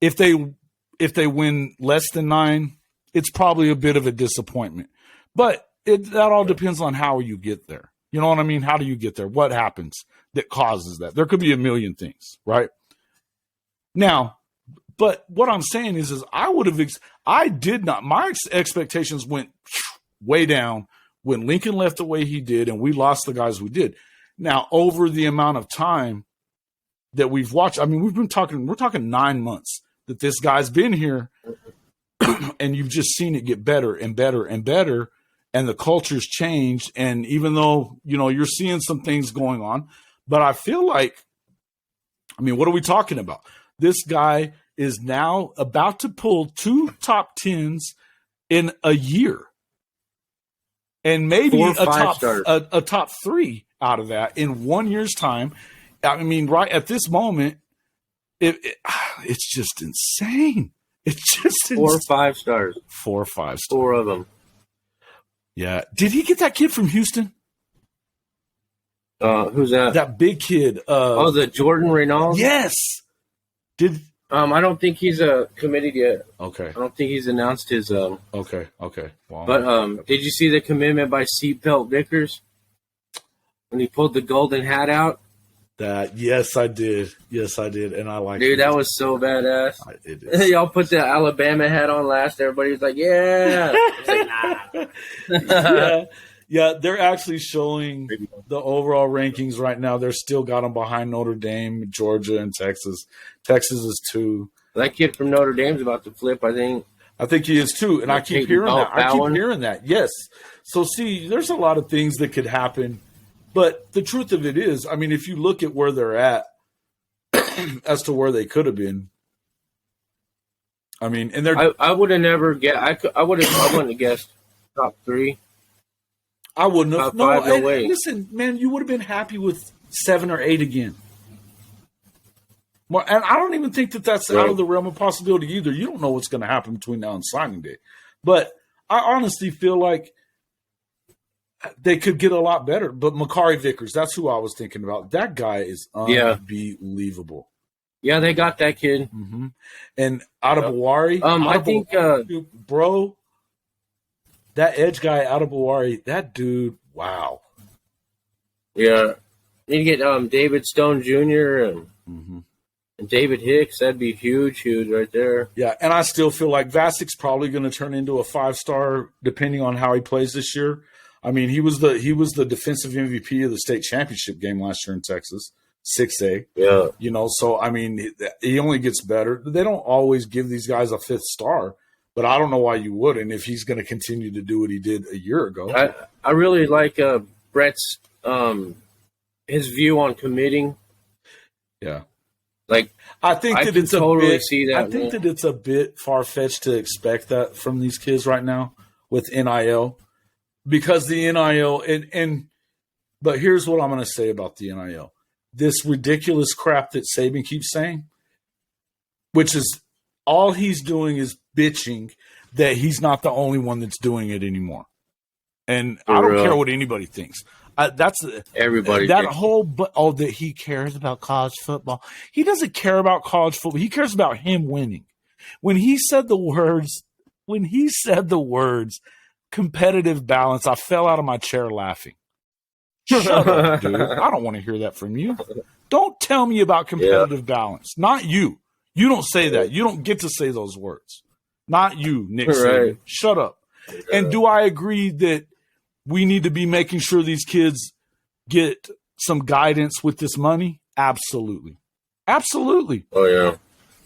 Speaker 1: If they win less than 9, it's probably a bit of a disappointment. But that all depends on how you get there. You know what I mean? How do you get there? What happens that causes that? There could be a million things, right? Now, but what I'm saying is I did not. My expectations went way down when Lincoln left the way he did, and we lost the guys we did. Now, over the amount of time that we've watched, I mean, we're talking 9 months that this guy's been here, and you've just seen it get better and better and better, and the culture's changed. And even though, you're seeing some things going on, but I feel like, I mean, what are we talking about? This guy is now about to pull 2 top 10s in a year, and maybe a top 3 out of that in 1 year's time. I mean, right at this moment, it's just insane. It's just
Speaker 2: 4 or 5 stars.
Speaker 1: 4 or 5 stars.
Speaker 2: 4 of them.
Speaker 1: Yeah. Did he get that kid from Houston?
Speaker 2: Who's that?
Speaker 1: That big kid.
Speaker 2: The Jordan Reynolds?
Speaker 1: Yes.
Speaker 2: I don't think he's committed yet.
Speaker 1: Okay.
Speaker 2: I don't think he's announced his.
Speaker 1: Okay. Wow.
Speaker 2: But did you see the commitment by Seatbelt Vickers when he pulled the golden hat out?
Speaker 1: Yes, I did, and I like.
Speaker 2: Dude, that was so badass. Y'all put the Alabama hat on last. Everybody was like, "Yeah." I was like, nah.
Speaker 1: Yeah. They're actually showing the overall rankings right now. They're still got them behind Notre Dame, Georgia, and Texas. Texas is 2.
Speaker 2: That kid from Notre Dame's about to flip. I think
Speaker 1: he is too, and I keep hearing that. Yes. So see, there's a lot of things that could happen. But the truth of it is, I mean, if you look at where they're at as to where they could have been, I mean, and
Speaker 2: I would have never guessed. I wouldn't have guessed top 3.
Speaker 1: I wouldn't have.
Speaker 2: Top 5, no way.
Speaker 1: Listen, man, you would have been happy with 7 or 8 again. And I don't even think that's out of the realm of possibility either. You don't know what's going to happen between now and signing day. But I honestly feel like they could get a lot better. But Makari Vickers, that's who I was thinking about. That guy is unbelievable.
Speaker 2: Yeah, they got that kid.
Speaker 1: Mm-hmm. And Adebawari,
Speaker 2: I think,
Speaker 1: bro, that edge guy Adebawari, that dude, wow.
Speaker 2: Yeah. You get David Stone Jr. and David Hicks. That'd be huge right there.
Speaker 1: Yeah, and I still feel like Vasik's probably going to turn into a 5-star depending on how he plays this year. I mean, he was the defensive MVP of the state championship game last year in Texas, 6A.
Speaker 2: Yeah.
Speaker 1: So, I mean, he only gets better. They don't always give these guys a 5th star, but I don't know why you wouldn't if he's going to continue to do what he did a year ago.
Speaker 2: I really like Brett's his view on committing.
Speaker 1: Yeah.
Speaker 2: Like,
Speaker 1: I think that it's
Speaker 2: totally see that.
Speaker 1: I think that it's a bit far-fetched to expect that from these kids right now with NIL. Because the NIL, but here's what I'm going to say about the NIL. This ridiculous crap that Saban keeps saying, which is all he's doing is bitching that he's not the only one that's doing it anymore. And I don't care what anybody thinks. That's
Speaker 2: everybody.
Speaker 1: That whole, that he cares about college football. He doesn't care about college football. He cares about him winning. When he said the words, competitive balance, I fell out of my chair laughing. Shut up, dude. I don't want to hear that from you. Don't tell me about competitive balance. Not you. You don't say that. You don't get to say those words. Not you, Nick Saban. Shut up. And do I agree that we need to be making sure these kids get some guidance with this money? Absolutely. Absolutely.
Speaker 2: Oh, yeah.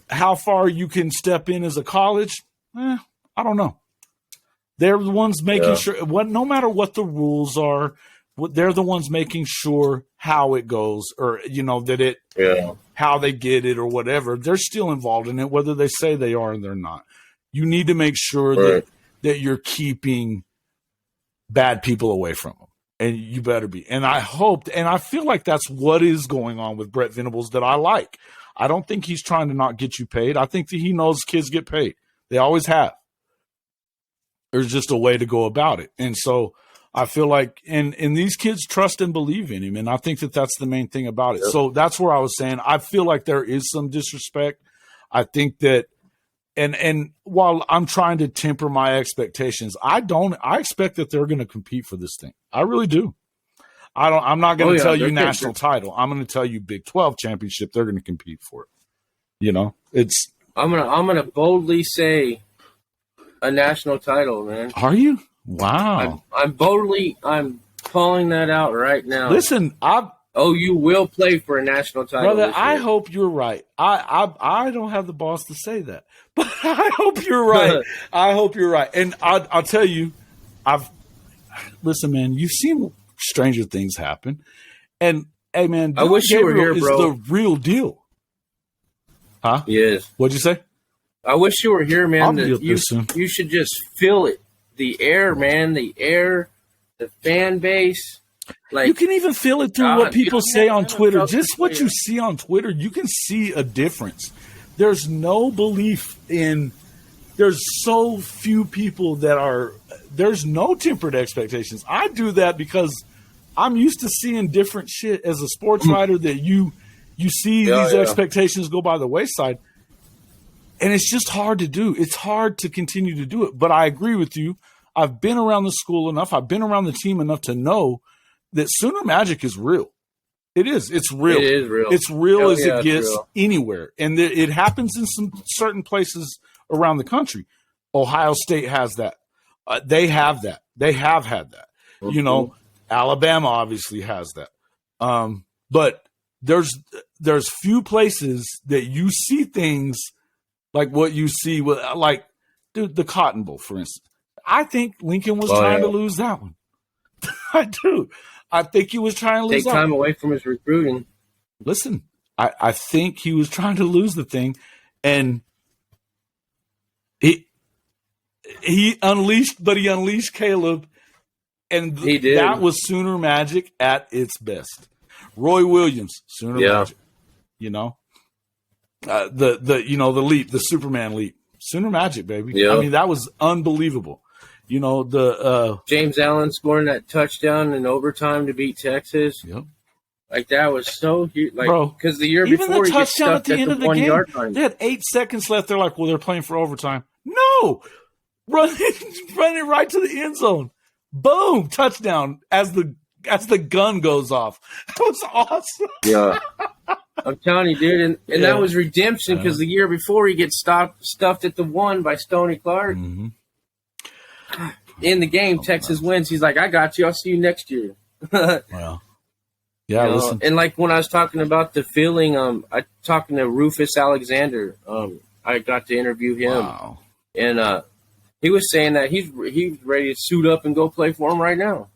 Speaker 1: How far you can step in as a college? I don't know. They're the ones making sure, no matter what the rules are, they're the ones making sure how it goes or, how they get it or whatever. They're still involved in it, whether they say they are or they're not. You need to make sure that you're keeping bad people away from them. And you better be. And I hope, and I feel like that's what is going on with Brett Venables that I like. I don't think he's trying to not get you paid. I think that he knows kids get paid. They always have. There's just a way to go about it. And so I feel like, and these kids trust and believe in him. And I think that that's the main thing about it. So that's where I was saying, I feel like there is some disrespect. I think that, and while I'm trying to temper my expectations, I expect that they're going to compete for this thing. I really do. I'm not going to tell you national title. I'm going to tell you Big 12 championship. They're going to compete for it. You know,
Speaker 2: I'm gonna boldly say a national title, man.
Speaker 1: Are you? Wow.
Speaker 2: I'm calling that out right now.
Speaker 1: Listen,
Speaker 2: you will play for a national title,
Speaker 1: brother. I hope you're right. I don't have the balls to say that, but I hope you're right. I hope you're right. And I'll tell you, listen, man. You've seen stranger things happen, and hey, man,
Speaker 2: I wish you were here,
Speaker 1: is
Speaker 2: bro.
Speaker 1: The real deal. Huh?
Speaker 2: Yes.
Speaker 1: What'd you say?
Speaker 2: I wish you were here, man.
Speaker 1: You
Speaker 2: should just feel it. The air, man. The air. The fan base. Like,
Speaker 1: you can even feel it through what people say on Twitter. Just what you see on Twitter, you can see a difference. There's no belief in. There's so few people that are. There's no tempered expectations. I do that because I'm used to seeing different shit as a sports writer that you see these expectations go by the wayside. And it's just hard to do. It's hard to continue to do it. But I agree with you. I've been around the school enough. I've been around the team enough to know that Sooner Magic is real. It is. It's real.
Speaker 2: It is real.
Speaker 1: It's real as it gets anywhere. And it happens in some certain places around the country. Ohio State has that. They have that. They have had that. Mm-hmm. You know, Alabama obviously has that. But there's few places that you see things like what you see with, like, dude, the Cotton Bowl, for instance. I think Lincoln was trying to lose that one. I do. I think he was trying to lose
Speaker 2: Take time away from his recruiting.
Speaker 1: Listen, I think he was trying to lose the thing, and he unleashed Caleb, and that was Sooner Magic at its best. Roy Williams, Sooner Magic. You know, the leap, the Superman leap, Sooner Magic, baby. Yeah. I mean, that was unbelievable. You know, the
Speaker 2: James Allen scoring that touchdown in overtime to beat Texas.
Speaker 1: Yep.
Speaker 2: Like, that was so huge. Like,
Speaker 1: bro,
Speaker 2: because the year
Speaker 1: even
Speaker 2: before,
Speaker 1: the touchdown at the end of the game,
Speaker 2: line.
Speaker 1: They had 8 seconds left. They're like, well, they're playing for overtime. No, running right to the end zone. Boom, touchdown as the gun goes off. That was awesome.
Speaker 2: Yeah. I'm telling you, dude. And that was redemption because the year before he gets stuffed at the 1 by Stoney Clark. Mm-hmm. In the game, Texas wins. He's like, I got you. I'll see you next year.
Speaker 1: Wow. Yeah, listen.
Speaker 2: And like when I was talking about the feeling, I talking to Rufus Alexander. I got to interview him.
Speaker 1: Wow.
Speaker 2: And he was saying that he's ready to suit up and go play for him right now.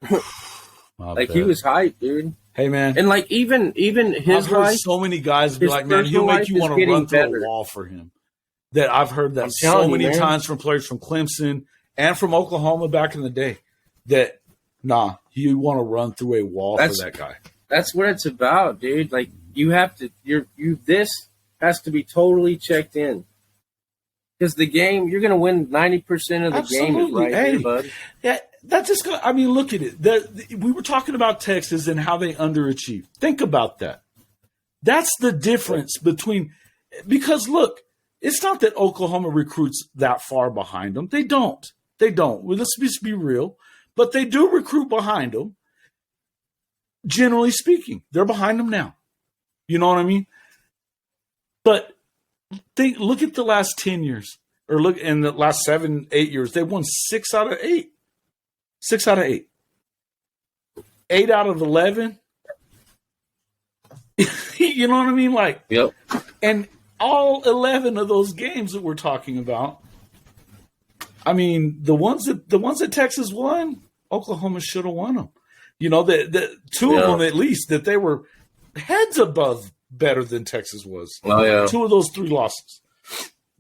Speaker 2: He was hyped, dude.
Speaker 1: Hey, man.
Speaker 2: And like even his
Speaker 1: I've heard
Speaker 2: life,
Speaker 1: so many guys be like, man, he'll make you want to run through a wall for him. That I've heard that so many times from players from Clemson and from Oklahoma back in the day. That you want to run through a wall for that guy.
Speaker 2: That's what it's about, dude. Like, you have to. This has to be totally checked in. Because the game, you're going to win 90% of the game is right here, bud.
Speaker 1: Yeah, that's just. I mean, look at it. We were talking about Texas and how they underachieved. Think about that. That's the difference between. Because look, it's not that Oklahoma recruits that far behind them. They don't. Well, let's just be real. But they do recruit behind them. Generally speaking, they're behind them now. You know what I mean? But look at the last 10 years, or look in the last 7, 8 years. They won 6 out of 8. 6 out of 8. 8 out of 11. You know what I mean? Like,
Speaker 2: yep.
Speaker 1: And all 11 of those games that we're talking about, I mean, the ones that Texas won, Oklahoma should have won them. You know, the 2 of them at least, that they were heads above better than Texas was.
Speaker 2: Oh, yeah.
Speaker 1: 2 of those 3 losses.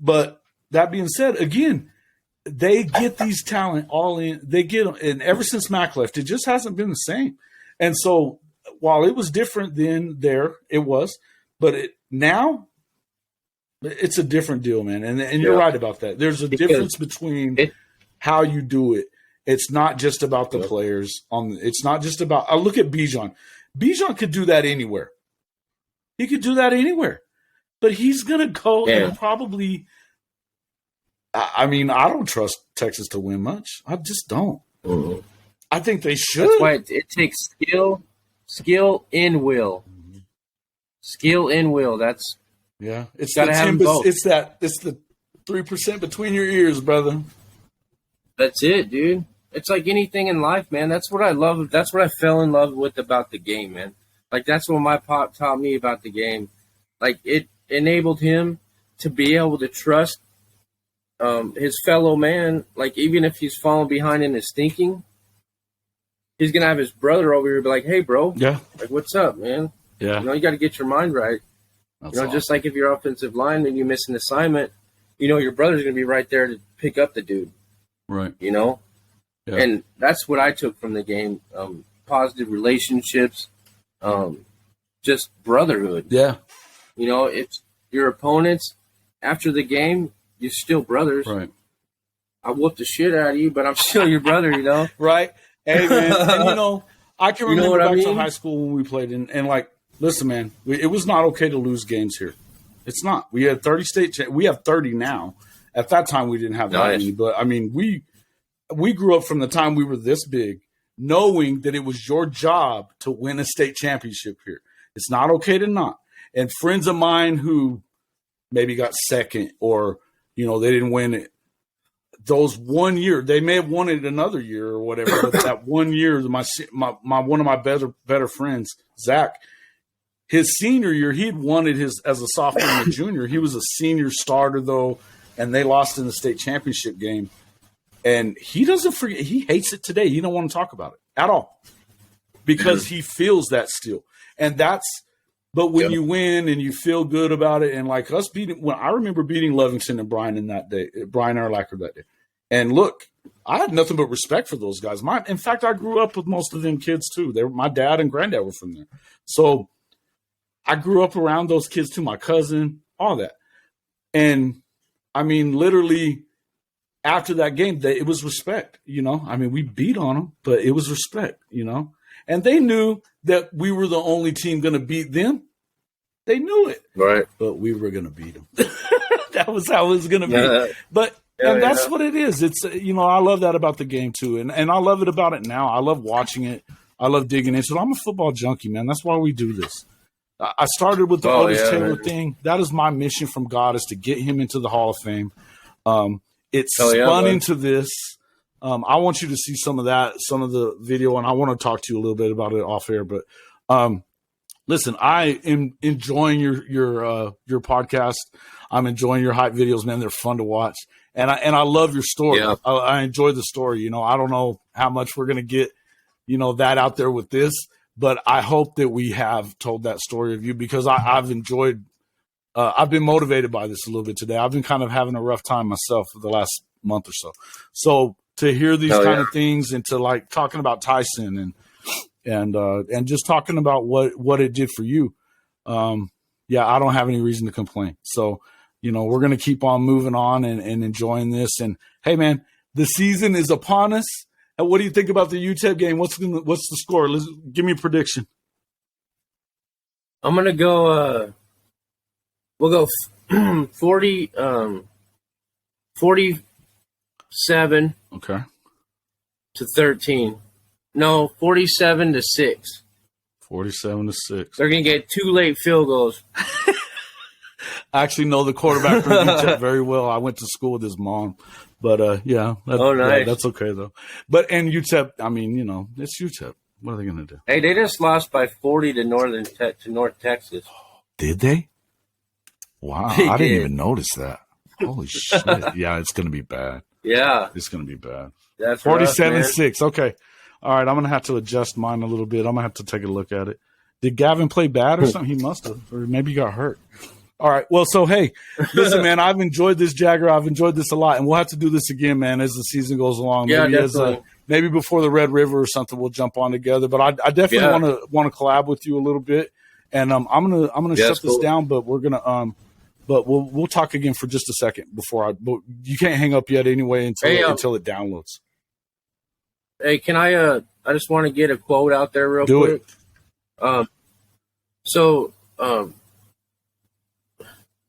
Speaker 1: But that being said, again, they get these talent all in. They get them, and ever since Mac left, it just hasn't been the same. And so, while it was different then, it was, but now it's a different deal, man. And you're right about that. There's a difference between how you do it. It's not just about the players. It's not just about. I look at Bijan. Bijan could do that anywhere. He could do that anywhere. but he's gonna go
Speaker 2: Yeah.
Speaker 1: and probably. I mean, I don't trust Texas to win much. I just don't.
Speaker 2: Mm-hmm.
Speaker 1: I think they should.
Speaker 2: That's why it takes skill and will. Skill and will. That's
Speaker 1: It's
Speaker 2: gotta
Speaker 1: the
Speaker 2: have them both.
Speaker 1: It's the 3% between your ears, brother.
Speaker 2: That's it, dude. It's like anything in life, man. That's what I love. That's what I fell in love with about the game, man. Like, that's what my pop taught me about the game. Like, it enabled him to be able to trust his fellow man. Like, even if he's falling behind in his thinking, he's going to have his brother over here be like, hey, bro.
Speaker 1: Yeah.
Speaker 2: Like, what's up, man?
Speaker 1: Yeah.
Speaker 2: You got to get your mind right.
Speaker 1: That's
Speaker 2: awesome. Just like if you're offensive line and you miss an assignment, your brother's going to be right there to pick up the dude.
Speaker 1: Right.
Speaker 2: Yeah. And that's what I took from the game. Positive relationships, just brotherhood.
Speaker 1: Yeah.
Speaker 2: It's your opponents after the game, you're still brothers.
Speaker 1: Right.
Speaker 2: I whooped the shit out of you, but I'm still your brother,
Speaker 1: Right. Hey, man. And, I can remember back to high school when we played. And like, listen, man, it was not okay to lose games here. It's not. We had 30 we have 30 now. At that time, we didn't have that many. But, I mean, we grew up from the time we were this big knowing that it was your job to win a state championship here. It's not okay to not. And friends of mine who maybe got second or, they didn't win it. Those 1 year, they may have won it another year or whatever, but that 1 year, my one of my better friends, Zach, his senior year, he'd won it as a sophomore and a junior. He was a senior starter, though, and they lost in the state championship game. And he doesn't forget. He hates it today. He don't want to talk about it at all because he feels that still. And but when you win and you feel good about it, and like us when I remember beating Livingston and Brian Urlacher that day. And look, I had nothing but respect for those guys. In fact, I grew up with most of them kids too. My dad and granddad were from there. So I grew up around those kids too, my cousin, all that. And I mean, literally, after that game, it was respect, I mean, we beat on them, but it was respect, And they knew that we were the only team going to beat them. They knew it.
Speaker 2: Right.
Speaker 1: But we were going to beat them. That was how it was going to be. But that's what it is. It's, I love that about the game too. And I love it about it now. I love watching it. I love digging into it. I'm a football junkie, man. That's why we do this. I started with the Otis Taylor thing. That is my mission from God, is to get him into the Hall of Fame. It spun into this. I want you to see some of the video, and I want to talk to you a little bit about it off air. But listen, I am enjoying your podcast. I'm enjoying your hype videos, man. They're fun to watch, and I love your story. Yeah. I enjoy the story. I don't know how much we're gonna get, that out there with this, but I hope that we have told that story of you, because I've enjoyed. I've been motivated by this a little bit today. I've been kind of having a rough time myself for the last month or so. So to hear these kind of things, and to like talking about Tyson and just talking about what it did for you. I don't have any reason to complain. So, we're going to keep on moving on and enjoying this. And hey, man, the season is upon us. And what do you think about the UTEP game? What's the score? Give me a prediction.
Speaker 2: I'm going to go, we'll go 47 to 13. No, 47 to 6.
Speaker 1: 47 to 6.
Speaker 2: They're going to get 2 late field goals.
Speaker 1: I actually know the quarterback from UTEP very well. I went to school with his mom. But, nice. That's okay, though. But, and UTEP, I mean, it's UTEP. What are they going to do?
Speaker 2: Hey, they just lost by 40 to North Texas.
Speaker 1: Did they? Wow, I didn't even notice that. Holy shit. Yeah, it's going to be bad.
Speaker 2: Yeah.
Speaker 1: It's going to be bad.
Speaker 2: That's
Speaker 1: 47-6. Okay. All right, I'm going to have to adjust mine a little bit. I'm going to have to take a look at it. Did Gavin play bad or something? He must have. Or maybe he got hurt. All right. Well, so, hey, listen, man, I've enjoyed this, Jagger. I've enjoyed this a lot. And we'll have to do this again, man, as the season goes along.
Speaker 2: Yeah,
Speaker 1: maybe maybe before the Red River or something, we'll jump on together. But I definitely want to collab with you a little bit. And I'm gonna shut this down, but we're gonna but we'll talk again for just a second before you can't hang up yet anyway until it downloads.
Speaker 2: Hey, can I just want to get a quote out there real quick.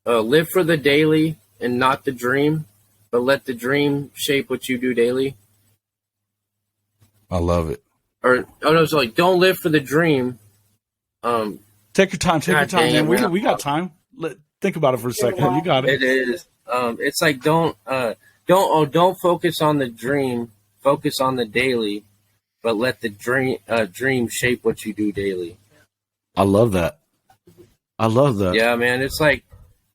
Speaker 2: live for the daily and not the dream, but let the dream shape what you do daily.
Speaker 1: I love it.
Speaker 2: Or no, it's like don't live for the dream.
Speaker 1: Take your time. Take your time, man.
Speaker 2: Man.
Speaker 1: We got time. Think about it for a second. You got it.
Speaker 2: It is. It's like don't focus on the dream. Focus on the daily, but let the dream shape what you do daily.
Speaker 1: I love that. I love that.
Speaker 2: Yeah, man. It's like,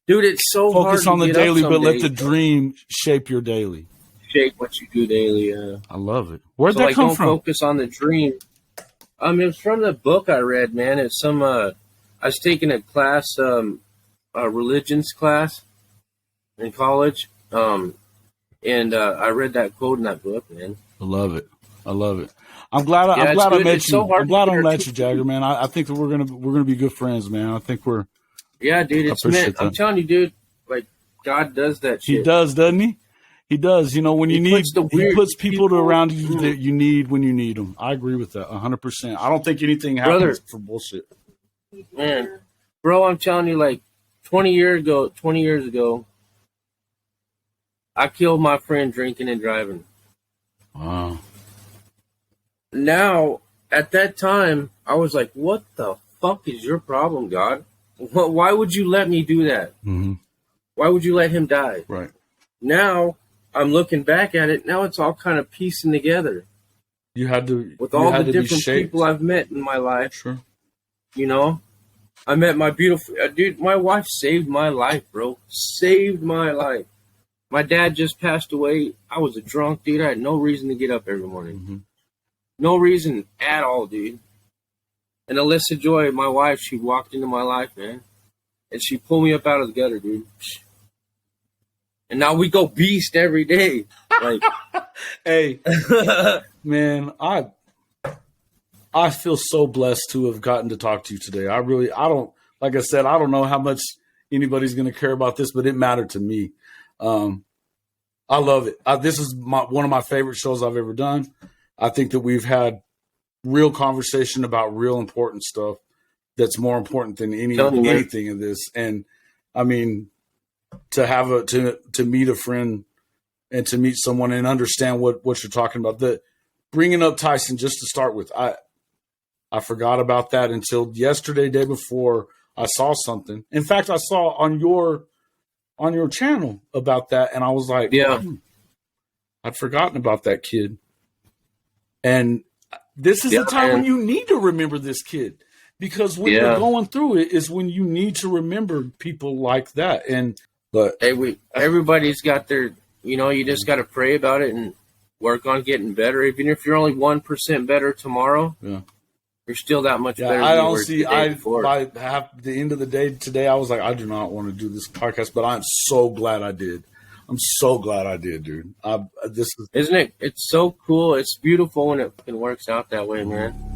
Speaker 2: dude, it's so hard.
Speaker 1: Focus on the daily, but let the dream shape your daily.
Speaker 2: Shape what you do daily. Yeah.
Speaker 1: I love it. Where'd that come from?
Speaker 2: Don't focus on the dream. It's from the book I read, man. It's some. I was taking a class, a religions class in college, and I read that quote in that book, man.
Speaker 1: I love it. I love it. I'm glad I met you. I'm glad I met you, Jagger, man. I think that we're gonna be good friends, man. I think we're.
Speaker 2: Yeah, dude. It's meant. I'm telling you, dude. Like God does that shit.
Speaker 1: He does, doesn't he? He does. You know, when you need, he puts people around you that you need when you need them. I agree with that 100%. I don't think anything happens for bullshit.
Speaker 2: Man, bro, I'm telling you, like 20 years ago, I killed my friend drinking and driving.
Speaker 1: Wow.
Speaker 2: Now, at that time, I was like, what the fuck is your problem, God? Why would you let me do that?
Speaker 1: Mm-hmm.
Speaker 2: Why would you let him die?
Speaker 1: Right.
Speaker 2: Now, I'm looking back at it. Now it's all kind of piecing together.
Speaker 1: You had to.
Speaker 2: With all the different people I've met in my life.
Speaker 1: Sure.
Speaker 2: You know? I met my beautiful... dude, my wife saved my life, bro. Saved my life. My dad just passed away. I was a drunk, dude. I had no reason to get up every morning.
Speaker 1: Mm-hmm.
Speaker 2: No reason at all, dude. And Alyssa Joy, my wife, she walked into my life, man. And she pulled me up out of the gutter, dude. And now we go beast every day. Like,
Speaker 1: hey, man, I feel so blessed to have gotten to talk to you today. I don't, like I said, I don't know how much anybody's going to care about this, but it mattered to me. I love it. This is one of my favorite shows I've ever done. I think that we've had real conversation about real important stuff that's more important than anything in this. And I mean, to meet a friend and to meet someone and understand what you're talking about. Bringing up Tyson just to start with, I forgot about that until yesterday, day before. I saw something. In fact, I saw on your channel about that, and I was like,
Speaker 2: yeah,
Speaker 1: I'd forgotten about that kid. And this is the time when you need to remember this kid, because when you're going through it is when you need to remember people like that. But
Speaker 2: everybody's got their, you just got to pray about it and work on getting better. Even if you're only 1% better tomorrow, you're still that much better.
Speaker 1: I honestly, by the end of the day today, I was like, I do not want to do this podcast, but I'm so glad I did. I'm so glad I did, dude. Isn't
Speaker 2: it? It's so cool. It's beautiful when it works out that way, man.